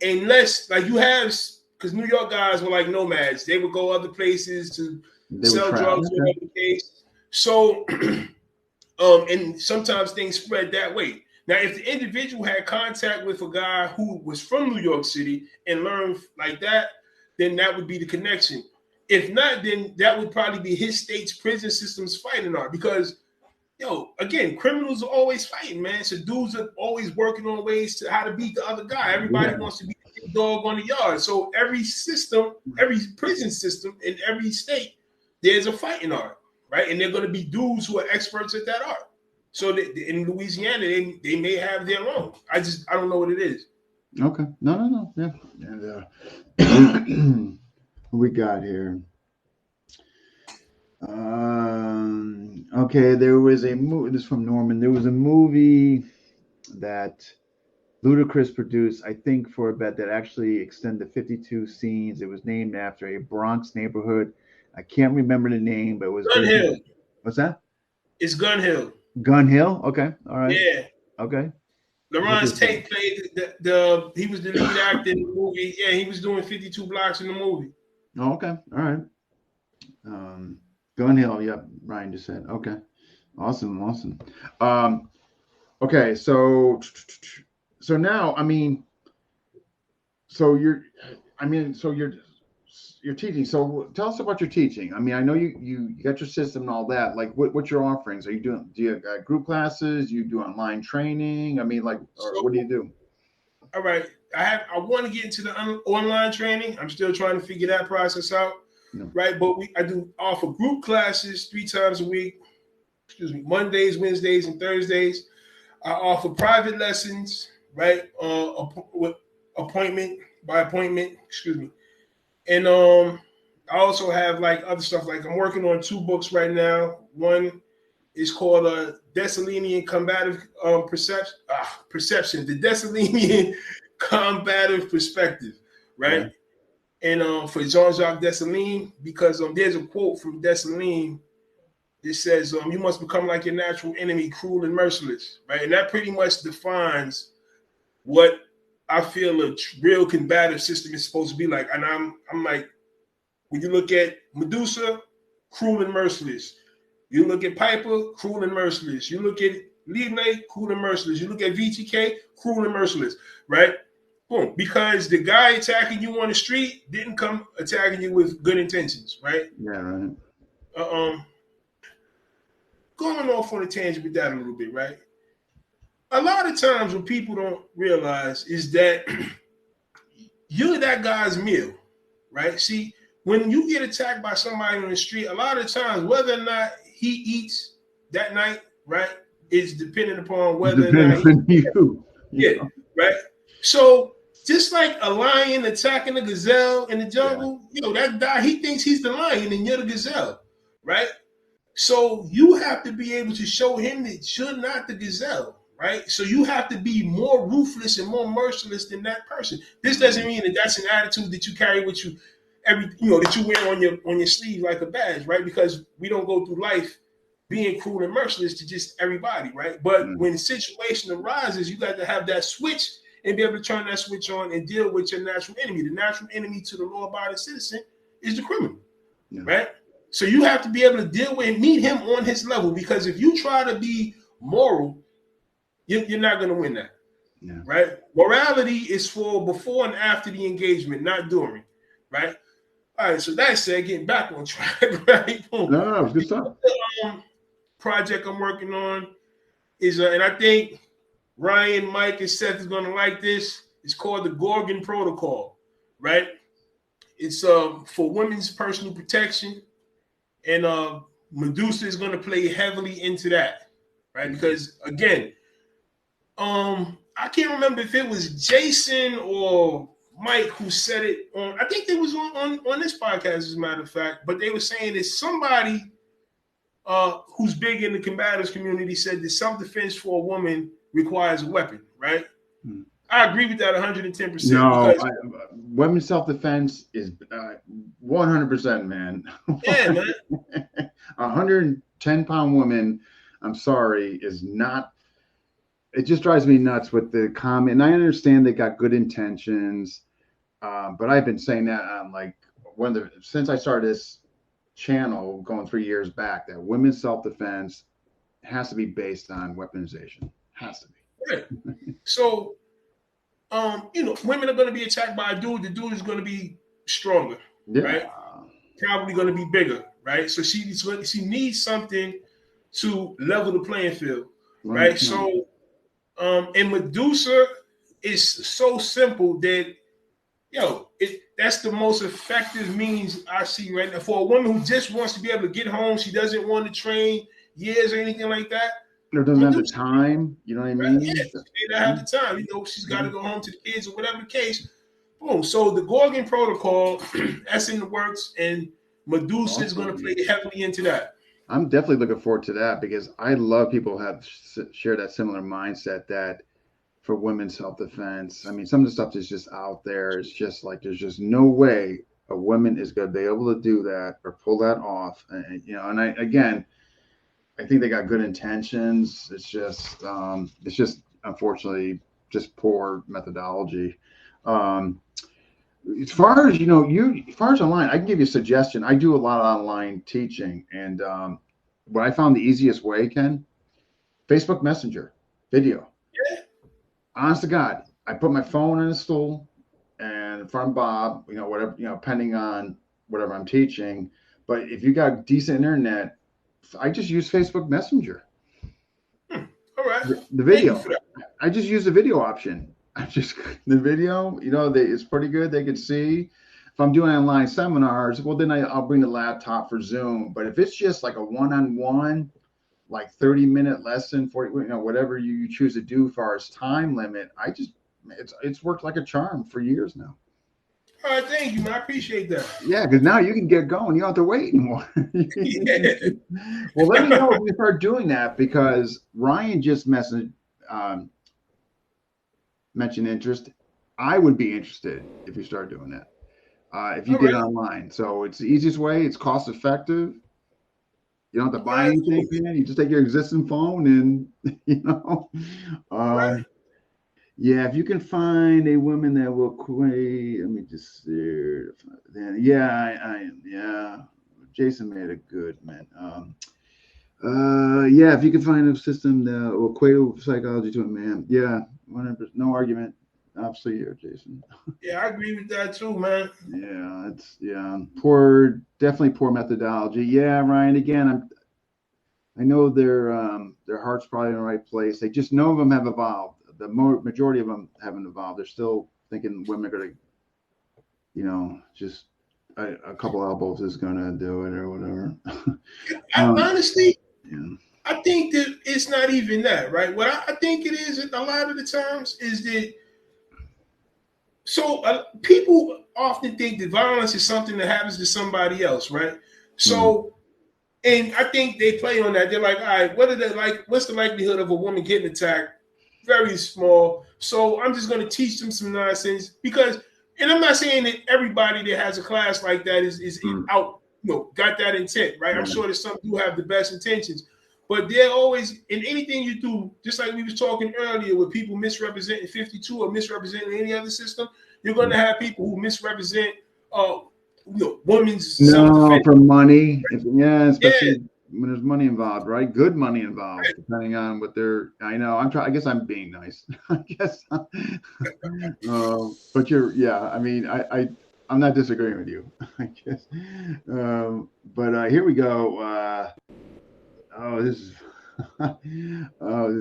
Unless you have, because New York guys were like nomads. They would go other places to sell drugs, whatever the case. So, and sometimes things spread that way. Now, if the individual had contact with a guy who was from New York City and learned like that, then that would be the connection. If not, then that would probably be his state's prison system's fighting art. Because, again, criminals are always fighting, man. So dudes are always working on ways to how to beat the other guy. Everybody wants to be the big dog on the yard. So every system, every prison system in every state, there's a fighting art, right? And they're going to be dudes who are experts at that art. So in Louisiana, they may have their own. I don't know what it is. Okay. No. Yeah. And what we got here? Okay, there was a movie. This is from Norman. There was a movie that Ludacris produced, I think, for a bet that actually extended 52 scenes. It was named after a Bronx neighborhood. I can't remember the name, but it was Gun Hill. What's that? It's Gun Hill. Gun Hill? Okay. All right. Yeah. Okay. Laurence Tate played he was the lead actor in the movie. Yeah, he was doing 52 blocks in the movie. Oh, okay. All right. Gun Hill. Yep. Ryan just said. Okay. Awesome. Okay. So now, I mean, so you're teaching. So tell us about your teaching. I mean, I know you got your system and all that. Like, what's your offerings? Are you doing? Do you group classes? You do online training? I mean, like, or what do you do? All right. I want to get into the online training. I'm still trying to figure that process out. No. Right. But I do offer group classes 3 times a week. Excuse me, Mondays, Wednesdays, and Thursdays. I offer private lessons, right? With appointment by appointment. Excuse me. And I also have like other stuff. Like I'm working on 2 books right now. One is called Dessalinian Combative Perception. The Dessalinian Combative Perspective, right? Right. And for Jean-Jacques Dessalines, because there's a quote from Dessalines. It says, you must become like your natural enemy, cruel and merciless, right? And that pretty much defines what I feel a real combative system is supposed to be like. And I'm like, when you look at Medusa, cruel and merciless. You look at Piper, cruel and merciless. You look at Livne, cruel and merciless. You look at VTK, cruel and merciless, right? Boom. Because the guy attacking you on the street didn't come attacking you with good intentions, right? Yeah, right. Going off on a tangent with that a little bit, right? A lot of times what people don't realize is that you're that guy's meal, right? See, when you get attacked by somebody on the street, a lot of times whether or not he eats that night, right, is dependent upon whether or not you. Yeah, right? So just like a lion attacking a gazelle in the jungle, that guy, he thinks he's the lion and you're the gazelle, right? So you have to be able to show him that you're not the gazelle, right? So you have to be more ruthless and more merciless than that person. This doesn't mean that that's an attitude that you carry with you that you wear on your sleeve like a badge, right? Because we don't go through life being cruel and merciless to just everybody, right? But when the situation arises, you got to have that switch and be able to turn that switch on and deal with your natural enemy. The natural enemy to the law-abiding citizen is the criminal, right? So you have to be able to deal with and meet him on his level, because if you try to be moral, you're not going to win that, right? Morality is for before and after the engagement, not during, right? All right, so that said, getting back on track, right? No, good stuff. Project I'm working on is, and I think Ryan, Mike, and Seth is going to like this. It's called the Gorgon Protocol, right? It's for women's personal protection. And Medusa is going to play heavily into that, right? Because again, I can't remember if it was Jason or Mike who said it on. I think it was on this podcast, as a matter of fact. But they were saying that somebody who's big in the combatives community said that self-defense for a woman requires a weapon, right? I agree with that 110%. No, women's self-defense is 100%, man. Yeah, man. 110-pound woman, I'm sorry, is not. It just drives me nuts with the comment. And I understand they got good intentions, but I've been saying that on since I started this channel going 3 years back, that women's self-defense has to be based on weaponization. Has to be. Right. So. Women are going to be attacked by a dude. The dude is going to be stronger, right? Probably going to be bigger, right? So she needs something to level the playing field, right? So, and Medusa is so simple that, that's the most effective means I see right now for a woman who just wants to be able to get home. She doesn't want to train years or anything like that. Or doesn't have the time, you know what I mean? Yeah, she doesn't have the time. She's got to go home to the kids or whatever the case. Boom. So the Gorgon Protocol, that's in the works, and Medusa is going to play heavily into that. I'm definitely looking forward to that, because I love people who have share that similar mindset that for women's self-defense. I mean, some of the stuff is just out there. It's just like there's just no way a woman is going to be able to do that or pull that off. And I think they got good intentions. It's just unfortunately just poor methodology. As far as as far as online, I can give you a suggestion. I do a lot of online teaching, and what I found the easiest way, Ken, Facebook Messenger video. Yeah. Honest to God, I put my phone on a stool, and and from Bob, whatever, depending on whatever I'm teaching. But if you got decent internet, I just use Facebook Messenger. All right. The video. I just use the video option. The video, it's pretty good. They can see. If I'm doing online seminars, well, then I'll bring the laptop for Zoom. But if it's just like a one-on-one, like 30-minute lesson, 40, whatever you choose to do as far as time limit, it's worked like a charm for years now. All right, thank you, man. I appreciate that. Yeah, because now you can get going. You don't have to wait anymore. Yeah. Well, let me know if you start doing that, because Ryan just mentioned interest. I would be interested if you start doing that. If you did online. So it's the easiest way. It's cost effective. You don't have to buy anything, man. You just take your existing phone and, yeah, if you can find a woman that will quit, let me just see. Yeah, Jason made a good man. Yeah, if you can find a system that will equate psychology to a man, yeah, 100%, no argument. Obviously, here, Jason. Yeah, I agree with that too, man. Yeah, definitely poor methodology. Yeah, Ryan. Again, I know their heart's probably in the right place. None of them have evolved. The majority of them haven't evolved. They're still thinking women are going to, just a couple elbows is going to do it or whatever. Honestly, yeah. I think that it's not even that, right? What I think it is a lot of the times is that people often think that violence is something that happens to somebody else, right? So, and I think they play on that. They're like, all right, what's the likelihood of a woman getting attacked? Very small. So I'm just going to teach them some nonsense and I'm not saying that everybody that has a class like that is out, got that intent, right? I'm sure that some do have the best intentions, but they're always, in anything you do, just like we was talking earlier with people misrepresenting 52 or misrepresenting any other system, you're going to have people who misrepresent women's self-defense. For money. Especially when there's money involved, right? Good money involved, depending on what they're. I know. I guess I'm being nice. I guess. But I mean, I'm not disagreeing with you. I guess. But here we go. This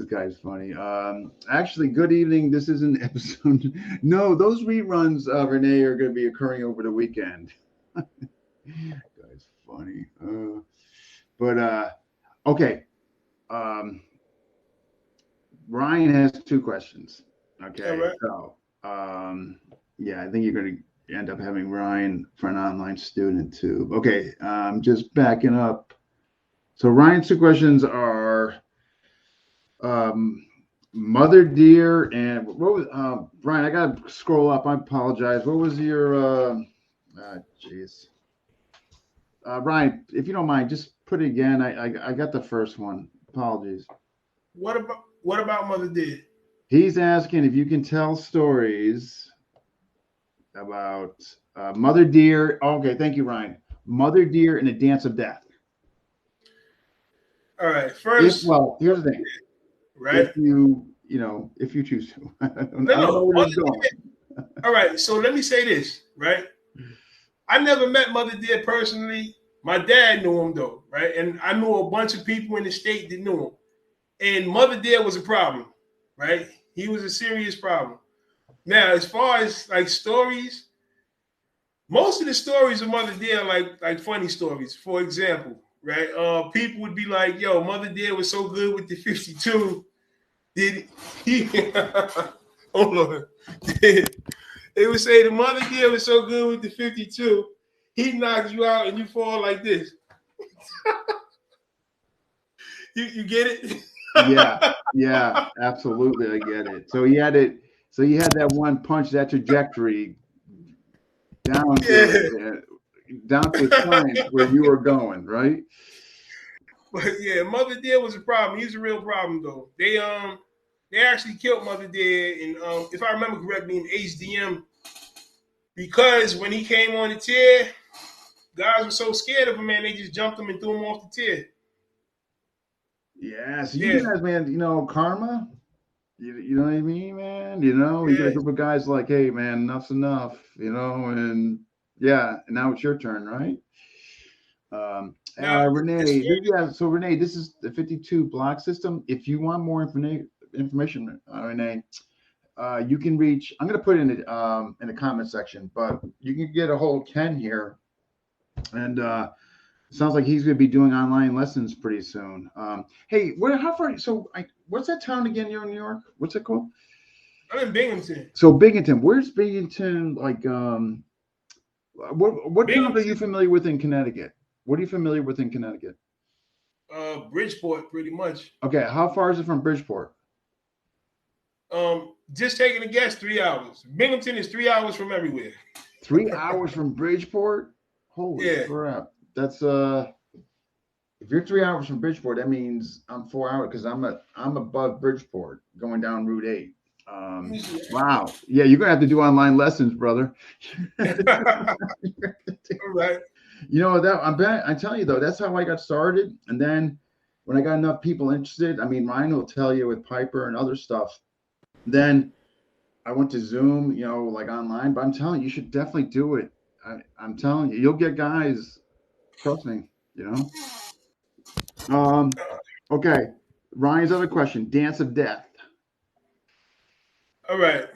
guy's funny. Actually, good evening. This is an episode. No, those reruns, Renee, are going to be occurring over the weekend. Guy's funny. Okay. Ryan has 2 questions. Okay. Right. So, I think you're going to end up having Ryan for an online student too. Okay. Just backing up. So Ryan's 2 questions are, Mother Dear and what was, Ryan, I got to scroll up. I apologize. What was your, Ryan, if you don't mind, just put it again. I got the first one. Apologies. What about Mother Dear? He's asking if you can tell stories about Mother Dear. Okay, thank you, Ryan. Mother Dear and the Dance of Death. All right. First, here's the thing. Right. If you choose to. I don't know where it's going. All right. So let me say this, right? I never met Mother Dear personally. My dad knew him though, right? And I knew a bunch of people in the state that knew him. And Mother Dear was a problem, right? He was a serious problem. Now, as far as like stories, most of the stories of Mother Dear are like funny stories. For example, right? People would be like, "Yo, Mother Dear was so good with the 52. Did he?" Hold on. They would say the Mother Dear was so good with the 52. He knocks you out and you fall like this. You get it? Yeah, absolutely. I get it. So you had that one punch, that trajectory down to the point where you were going, right? But yeah, Mother Dear was a problem. He's a real problem though. They actually killed Mother Dear in if I remember correctly in HDM, because when he came on the tier, guys were so scared of him, man, they just jumped him and threw him off the tier. Yeah, so you guys, man, karma. You know what I mean, man? You know, you got a group of guys like, hey, man, enough's enough, you know, and yeah, and now it's your turn, right? Now, Renee, so Renee, this is the 52 block system. If you want more information, Renee, you can reach. I'm going to put it in the comment section, but you can get a hold of Ken here, and it sounds like he's going to be doing online lessons pretty soon. Hey, how far? So, what's that town again? You're in New York. What's it called? I'm in Binghamton. So Binghamton. Where's Binghamton? Like, what towns are you familiar with in Connecticut? What are you familiar with in Connecticut? Bridgeport, pretty much. Okay, how far is it from Bridgeport? Just taking a guess, 3 hours. Binghamton is 3 hours from everywhere. 3 hours from Bridgeport? Holy crap! That's if you're 3 hours from Bridgeport, that means I'm 4 hours because I'm above Bridgeport, going down Route 8. Wow, yeah, you're gonna have to do online lessons, brother. All right. You know that I tell you though, that's how I got started, and then when I got enough people interested, I mean, Ryan will tell you with Piper and other stuff. Then I went to Zoom, you know, like online. But I'm telling you, you should definitely do it. I'm telling you, you'll get guys. Trust me, you know. Okay. Ryan's other question: Dance of Death. All right.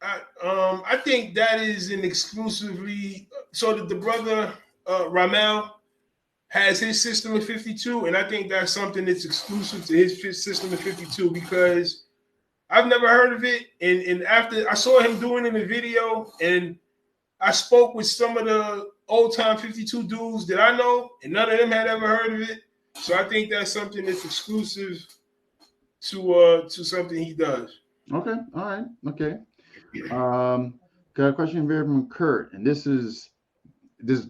I think that is an exclusively so that the brother Ramel has his system of 52, and I think that's something that's exclusive to his system of 52 because I've never heard of it. And after I saw him doing it in a video, and I spoke with some of the old time 52 dudes that I know, and none of them had ever heard of it. So I think that's something that's exclusive to something he does. Okay. All right. Okay. Got a question here from Kurt, and this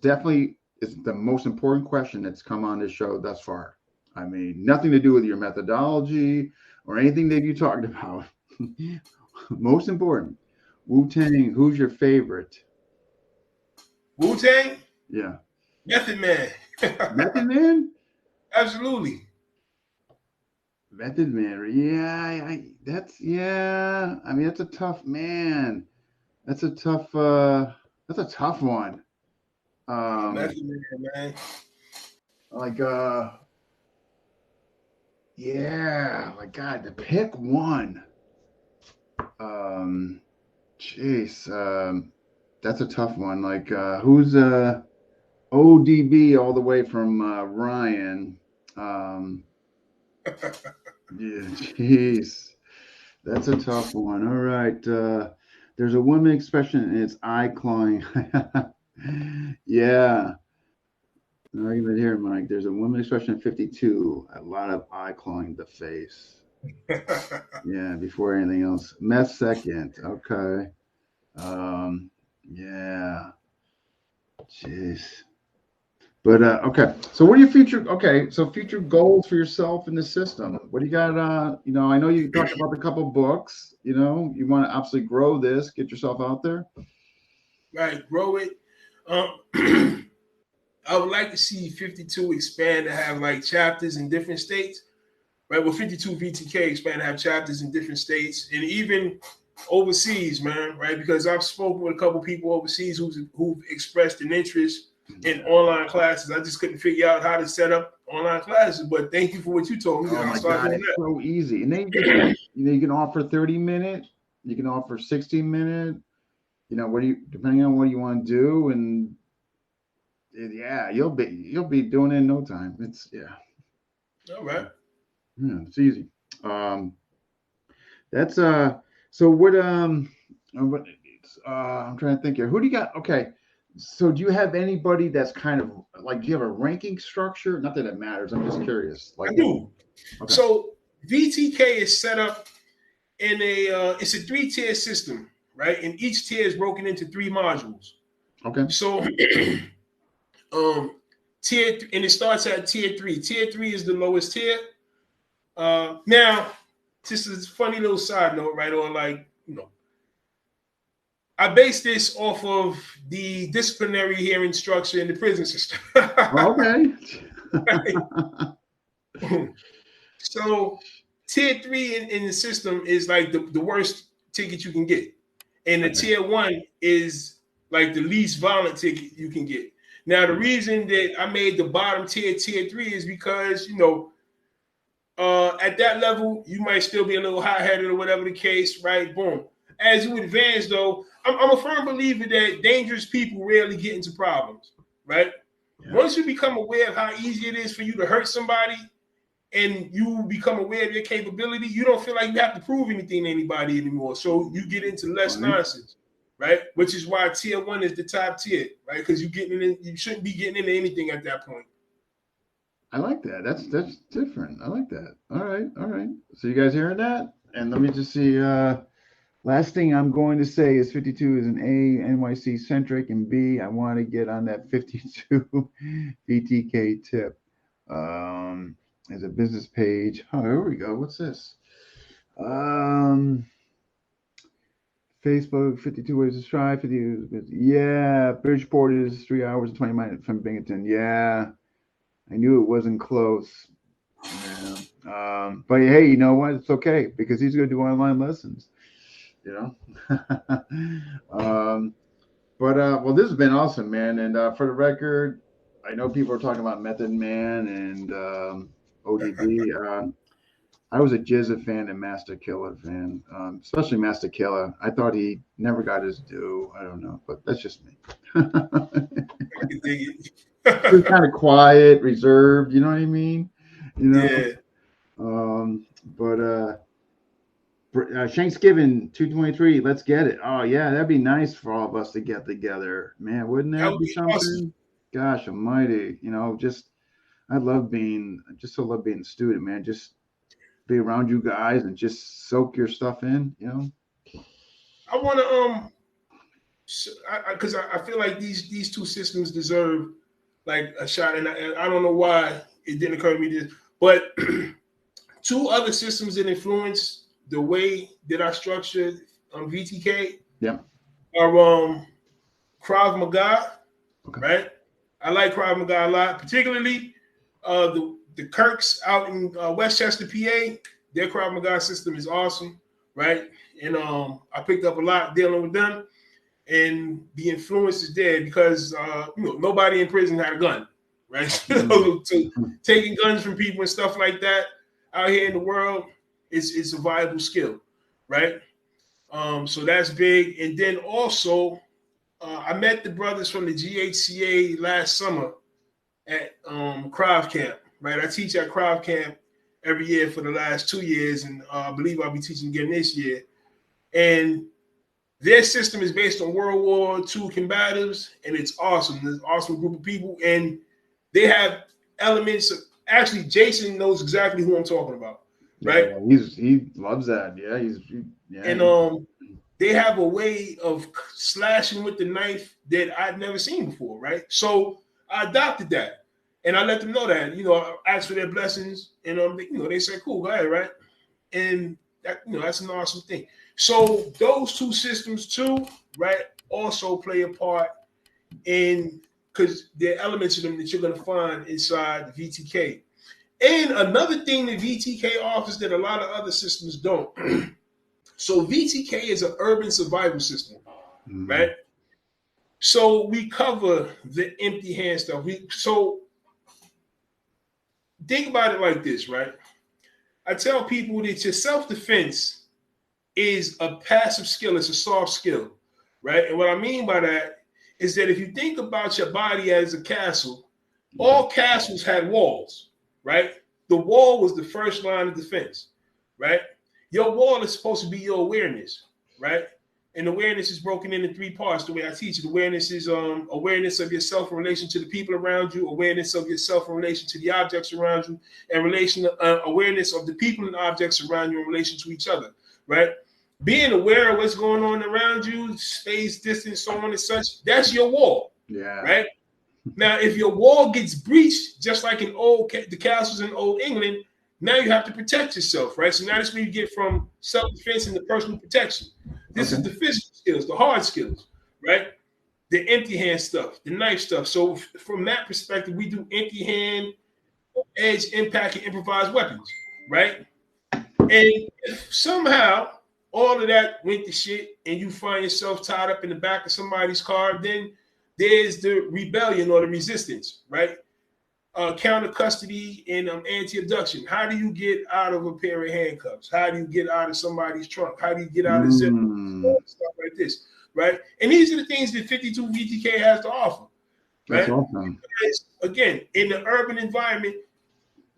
definitely is the most important question that's come on this show thus far. I mean, nothing to do with your methodology or anything that you talked about. Most important, Wu-Tang, who's your favorite? Wu-Tang? Yeah. Method Man. Method Man? Absolutely. Method Man. Yeah, I mean, that's a tough man. That's a tough one. Method Man. Like yeah, my God, to pick one. That's a tough one. Like who's ODB all the way from Ryan? Yeah, jeez. That's a tough one. All right. There's a woman expression and it's eye clawing. Yeah. No argument here, Mike. There's a woman expression in 52. A lot of eye clawing the face. Yeah, before anything else. Meth second. Okay. Yeah. Jeez. But okay. So what are your future goals for yourself in the system? What do you got? You know, I know you talked about a couple books, you know, you want to absolutely grow this, get yourself out there. Right, grow it. I would like to see 52 expand to have like chapters in different states. Right, well, 52 VTK expand to have chapters in different states and even overseas, man. Right, because I've spoken with a couple people overseas who've expressed an interest in online classes. I just couldn't figure out how to set up online classes. But thank you for what you told me. Oh my God, it's so easy. And then you can offer 30-minute, you can offer 60-minute. You know, depending on what you want to do, and yeah, you'll be doing it in no time. It's all right. Yeah, it's easy. That's so what I'm trying to think here. Who do you got? Okay. So do you have anybody that's kind of like, do you have a ranking structure? Not that it matters. I'm just curious. Like, I do. Okay. So VTK is set up in it's a 3-tier system, right? And each tier is broken into 3 modules. Okay. So tier, and it starts at tier 3. Tier 3 is the lowest tier. Now, just a funny little side note, right? Or like, you know, I base this off of the disciplinary hearing structure in the prison system. Okay. So tier 3 in the system is like the worst ticket you can get. And the tier 1 is like the least violent ticket you can get. Now, the reason that I made the bottom tier 3 is because, you know, at that level, you might still be a little hot-headed or whatever the case, right? Boom. As you advance, though, I'm a firm believer that dangerous people rarely get into problems, right? Yeah. Once you become aware of how easy it is for you to hurt somebody and you become aware of your capability, you don't feel like you have to prove anything to anybody anymore. So you get into less nonsense, right? Which is why tier 1 is the top tier, right? Because you shouldn't be getting into anything at that point. I like that. That's different. I like that. All right. So you guys hearing that? And let me just see. Last thing I'm going to say is 52 is an A, NYC centric, and B, I want to get on that 52 VTK tip. As a business page. Oh, here we go. What's this? Facebook, 52 ways to strive. 50. Yeah, Bridgeport is 3 hours and 20 minutes from Binghamton. Yeah, I knew it wasn't close. Yeah. But hey, you know what? It's okay because he's going to do online lessons. You know. Well, this has been awesome, man. And for the record, I know people are talking about Method Man and ODB. I was a Jizza fan and Master Killer fan, especially Master Killer. I thought he never got his due. I don't know, but that's just me. I can dig it. He was kind of quiet, reserved. You know what I mean? You know. Yeah. Thanksgiving 223. Let's get it. Oh yeah, that'd be nice for all of us to get together, man. Wouldn't that be something? Awesome. Gosh almighty, you know, I love being a student, man. Just be around you guys and just soak your stuff in, you know. I want to because I feel like these two systems deserve like a shot, and I don't know why it didn't occur to me this, but two other systems that influence the way that I structured VTK, are Krav Maga, right? I like Krav Maga a lot, particularly the Kirks out in Westchester, PA. Their Krav Maga system is awesome, right? And I picked up a lot dealing with them, and the influence is there because nobody in prison had a gun, right? So taking guns from people and stuff like that out here in the world is a viable skill, right? So that's big. And then also, I met the brothers from the GHCA last summer at Krav Camp, right? I teach at Krav Camp every year for the last 2 years, and I believe I'll be teaching again this year. And their system is based on World War II combatives, and it's awesome. There's an awesome group of people, and they have elements of, actually, Jason knows exactly who I'm talking about, right? Yeah, he loves that. Yeah, And they have a way of slashing with the knife that I'd never seen before, right? So I adopted that, and I let them know that, I asked for their blessings, and they said, "Cool, go ahead," right? And that, that's an awesome thing. So those two systems too, right, also play a part in, because there are elements of them that you're going to find inside the VTK. And another thing that VTK offers that a lot of other systems don't. So VTK is an urban survival system, right? So we cover the empty hand stuff. So think about it like this, right? I tell people that your self-defense is a passive skill. It's a soft skill, right? And what I mean by that is that if you think about your body as a castle, all castles had walls, right? The wall was the first line of defense, right? Your wall is supposed to be your awareness, right? And awareness is broken into 3 parts the way I teach it. Awareness is awareness of yourself in relation to the people around you, awareness of yourself in relation to the objects around you, and awareness of the people and objects around you in relation to each other, right? Being aware of what's going on around you, space, distance, so on and such, that's your wall, right? Now, if your wall gets breached, just like in the castles in old England, now you have to protect yourself, right? So now that's where you get from self-defense into personal protection. This is the physical skills, the hard skills, right? The empty hand stuff, the knife stuff. So from that perspective, we do empty hand, edge, impact, and improvised weapons, right? And if somehow all of that went to shit and you find yourself tied up in the back of somebody's car, then there's the rebellion or the resistance, right? Counter custody and anti-abduction. How do you get out of a pair of handcuffs? How do you get out of somebody's trunk? How do you get out of zip? Stuff like this, right? And these are the things that 52 VTK has to offer. Right? That's awesome. Because, again, in the urban environment,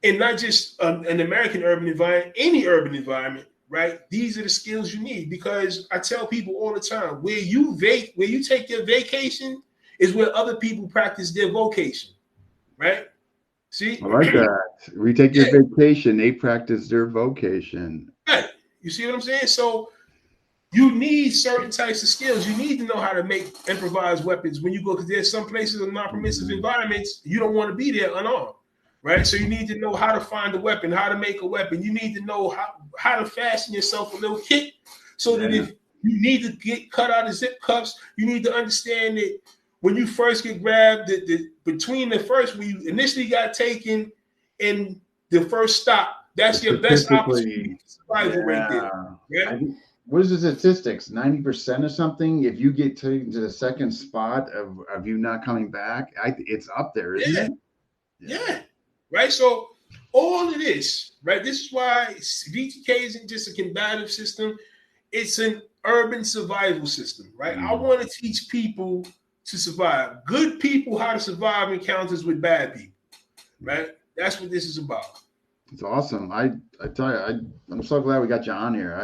and not just an American urban environment, any urban environment, right? These are the skills you need. Because I tell people all the time, where you take your vacation is where other people practice their vocation, right? See, I like that. We take your vacation, they practice their vocation. Right. You see what I'm saying? So you need certain types of skills. You need to know how to make improvised weapons when you go, because there's some places in non-permissive environments you don't want to be there unarmed, right? So you need to know how to find a weapon, how to make a weapon. You need to know how to fashion yourself a little kit so that if you need to get cut out of zip cuffs, you need to understand that when you first get grabbed, between the first, when you initially got taken and the first stop, that's your best opportunity to survival right there. Yeah. What is the statistics? 90% or something? If you get taken to the second spot of you not coming back, it's up there, isn't it? Yeah. Right. So all of this, right? This is why VTK isn't just a combative system; it's an urban survival system, right? I want to teach people to survive. Good people how to survive encounters with bad people, right? That's what this is about. It's awesome. I tell you, I'm so glad we got you on here.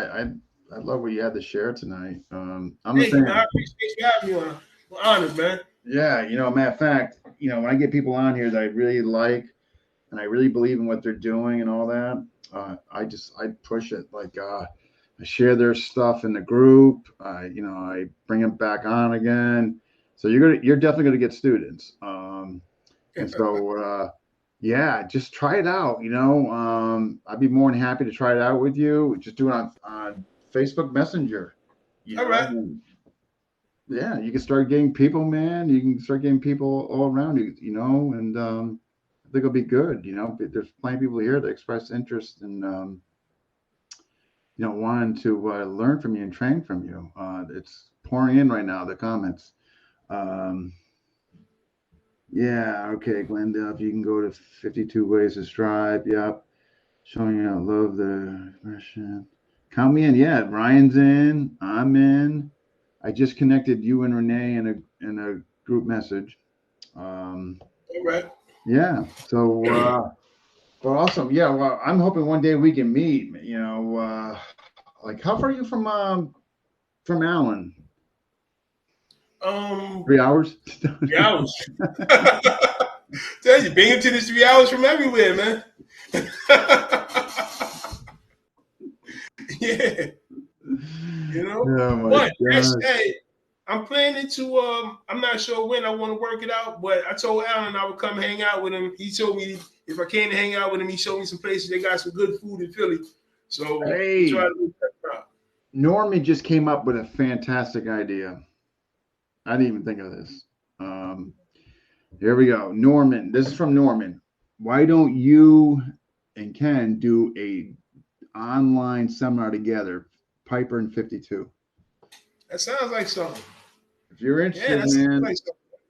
I love what you had to share tonight. I'm a fan. I appreciate you having me on. I'm honored, man. Yeah, matter of fact, when I get people on here that I really like and I really believe in what they're doing and all that, I push it. Like I share their stuff in the group. I bring them back on again. So you're definitely gonna get students. And so just try it out. I'd be more than happy to try it out with you. Just do it on Facebook Messenger. All right. Yeah, you can start getting people, man. You can start getting people all around you, and I think it'll be good. There's plenty of people here that express interest in, wanting to learn from you and train from you. It's pouring in right now, the comments. Okay, Glendale, if you can go to 52 Ways to Strive. Yep. Showing you how I love the expression. Count me in. Yeah, Ryan's in. I'm in. I just connected you and Renee in a group message. All right. Yeah. So, well, awesome. Yeah. Well, I'm hoping one day we can meet. Like, how far are you from Allen? 3 hours. 3 hours. Tell you, bring him to the 3 hours from everywhere, man. Yeah. But hey, I'm planning to I'm not sure when I want to work it out, but I told Alan I would come hang out with him. He told me if I can hang out with him, he showed me some places they got some good food in Philly. So hey, try to check it out. Norman just came up with a fantastic idea. I didn't even think of this. Here we go. Norman, this is from Norman. Why don't you and Ken do a online seminar together, Piper and 52? That sounds like something. If you're interested, man,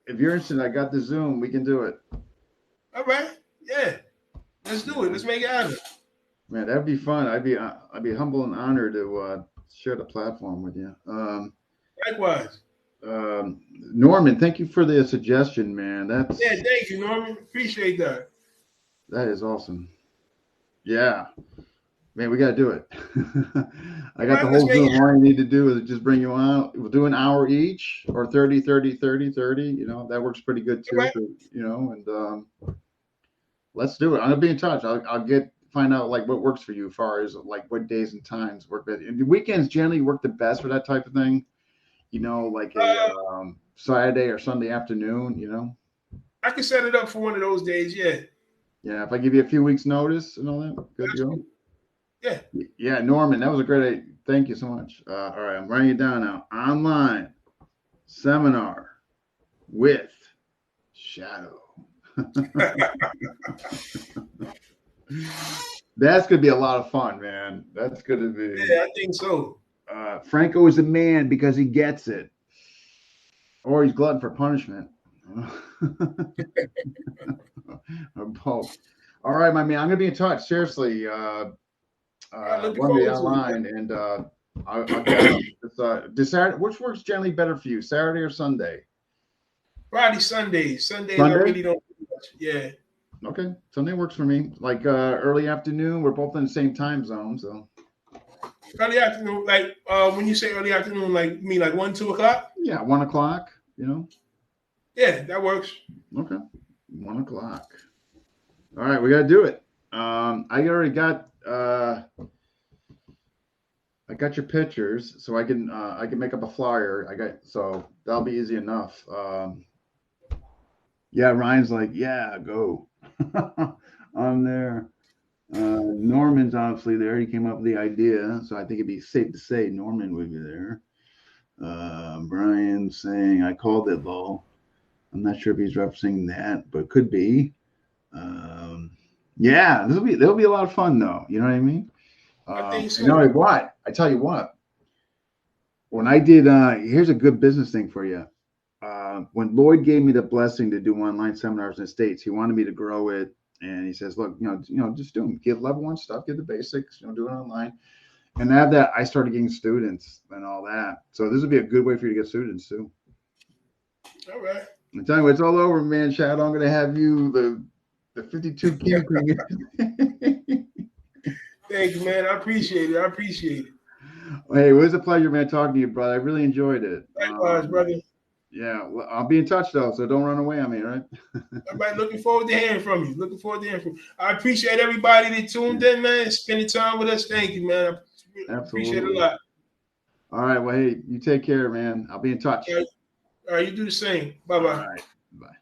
if you're interested, I got the Zoom. We can do it. All right. Yeah. Let's do it. Let's make it happen. Man, that'd be fun. I'd be humble and honored to share the platform with you. Likewise. Norman, thank you for the suggestion, man. Thank you, Norman. Appreciate that. That is awesome. Yeah. Man, we got to do it. I got the whole Zoom. All I need to do is just bring you on. We'll do an hour each or 30, 30, 30, 30. That works pretty good too. Right. And let's do it. I'm going to be in touch. I'll find out like what works for you as far as like what days and times work better. And the weekends generally work the best for that type of thing. Like a Saturday or Sunday afternoon, I can set it up for one of those days, yeah. Yeah, if I give you a few weeks notice and all that, good to go. Yeah. Yeah, Norman, that was a great idea. Thank you so much. All right, I'm writing it down now. Online seminar with Shadow. That's gonna be a lot of fun, man. That's gonna be. Yeah, I think so. Franco is a man because he gets it, or he's glutton for punishment. Or both. All right, my man. I'm gonna be in touch. Seriously, Looking one day forward to online, and I'll get this Saturday. Which works generally better for you, Saturday or Sunday? Friday, Sundays. Sundays, Sunday? I really don't do much. Yeah. Okay, Sunday works for me. Like early afternoon. We're both in the same time zone, so. Early afternoon, like when you say early afternoon, like you mean like 1, 2 o'clock? Yeah, 1 o'clock. You know. Yeah, that works. Okay, 1 o'clock. All right, we gotta do it. I already got. I got your pictures, so I can make up a flyer. So that'll be easy enough. Yeah, Ryan's like, yeah, go. I'm there. Norman's obviously there. He came up with the idea, so I think it'd be safe to say Norman would be there. Brian saying I called it low. I'm not sure if he's referencing that, but could be. Yeah, there'll be a lot of fun though. You know what I mean? I think so. You know what? I tell you what. When I did, here's a good business thing for you. When Lloyd gave me the blessing to do online seminars in the States, he wanted me to grow it, and he says, "Look, just do them. Give level 1 stuff, give the basics, do it online." And out of that, I started getting students and all that. So this would be a good way for you to get students too. All right. I'm telling you, it's all over, man. Shadow, I'm going to have you the 52 King. Thank you, man. I appreciate it. Hey, it was a pleasure, man, talking to you, brother. I really enjoyed it. Likewise, brother. Yeah, well, I'll be in touch though, so don't run away on me, right? Everybody looking forward to hearing from you. I appreciate everybody that tuned in, man, spending time with us. Thank you, man. I appreciate it a lot. All right, well, hey, you take care, man. I'll be in touch. All right, you do the same. Bye-bye. All right, bye.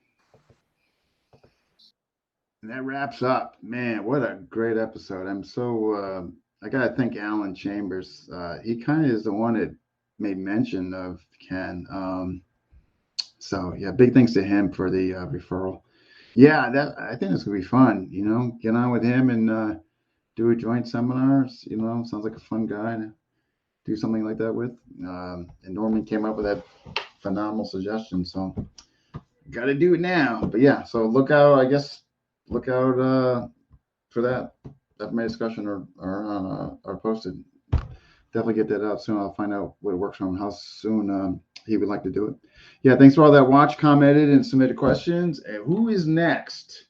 And that wraps up. Man, what a great episode. I'm so, I got to thank Alan Chambers. He kind of is the one that made mention of Ken. So yeah, big thanks to him for the referral. Yeah, I think it's gonna be fun. Get on with him and do a joint seminars. Sounds like a fun guy to do something like that with. And Norman came up with that phenomenal suggestion. So got to do it now. But yeah, so look out for that my discussion or posted. Definitely get that out soon. I'll find out what works for him, how soon he would like to do it. Yeah, thanks for all that watch, commented, and submitted questions. And who is next?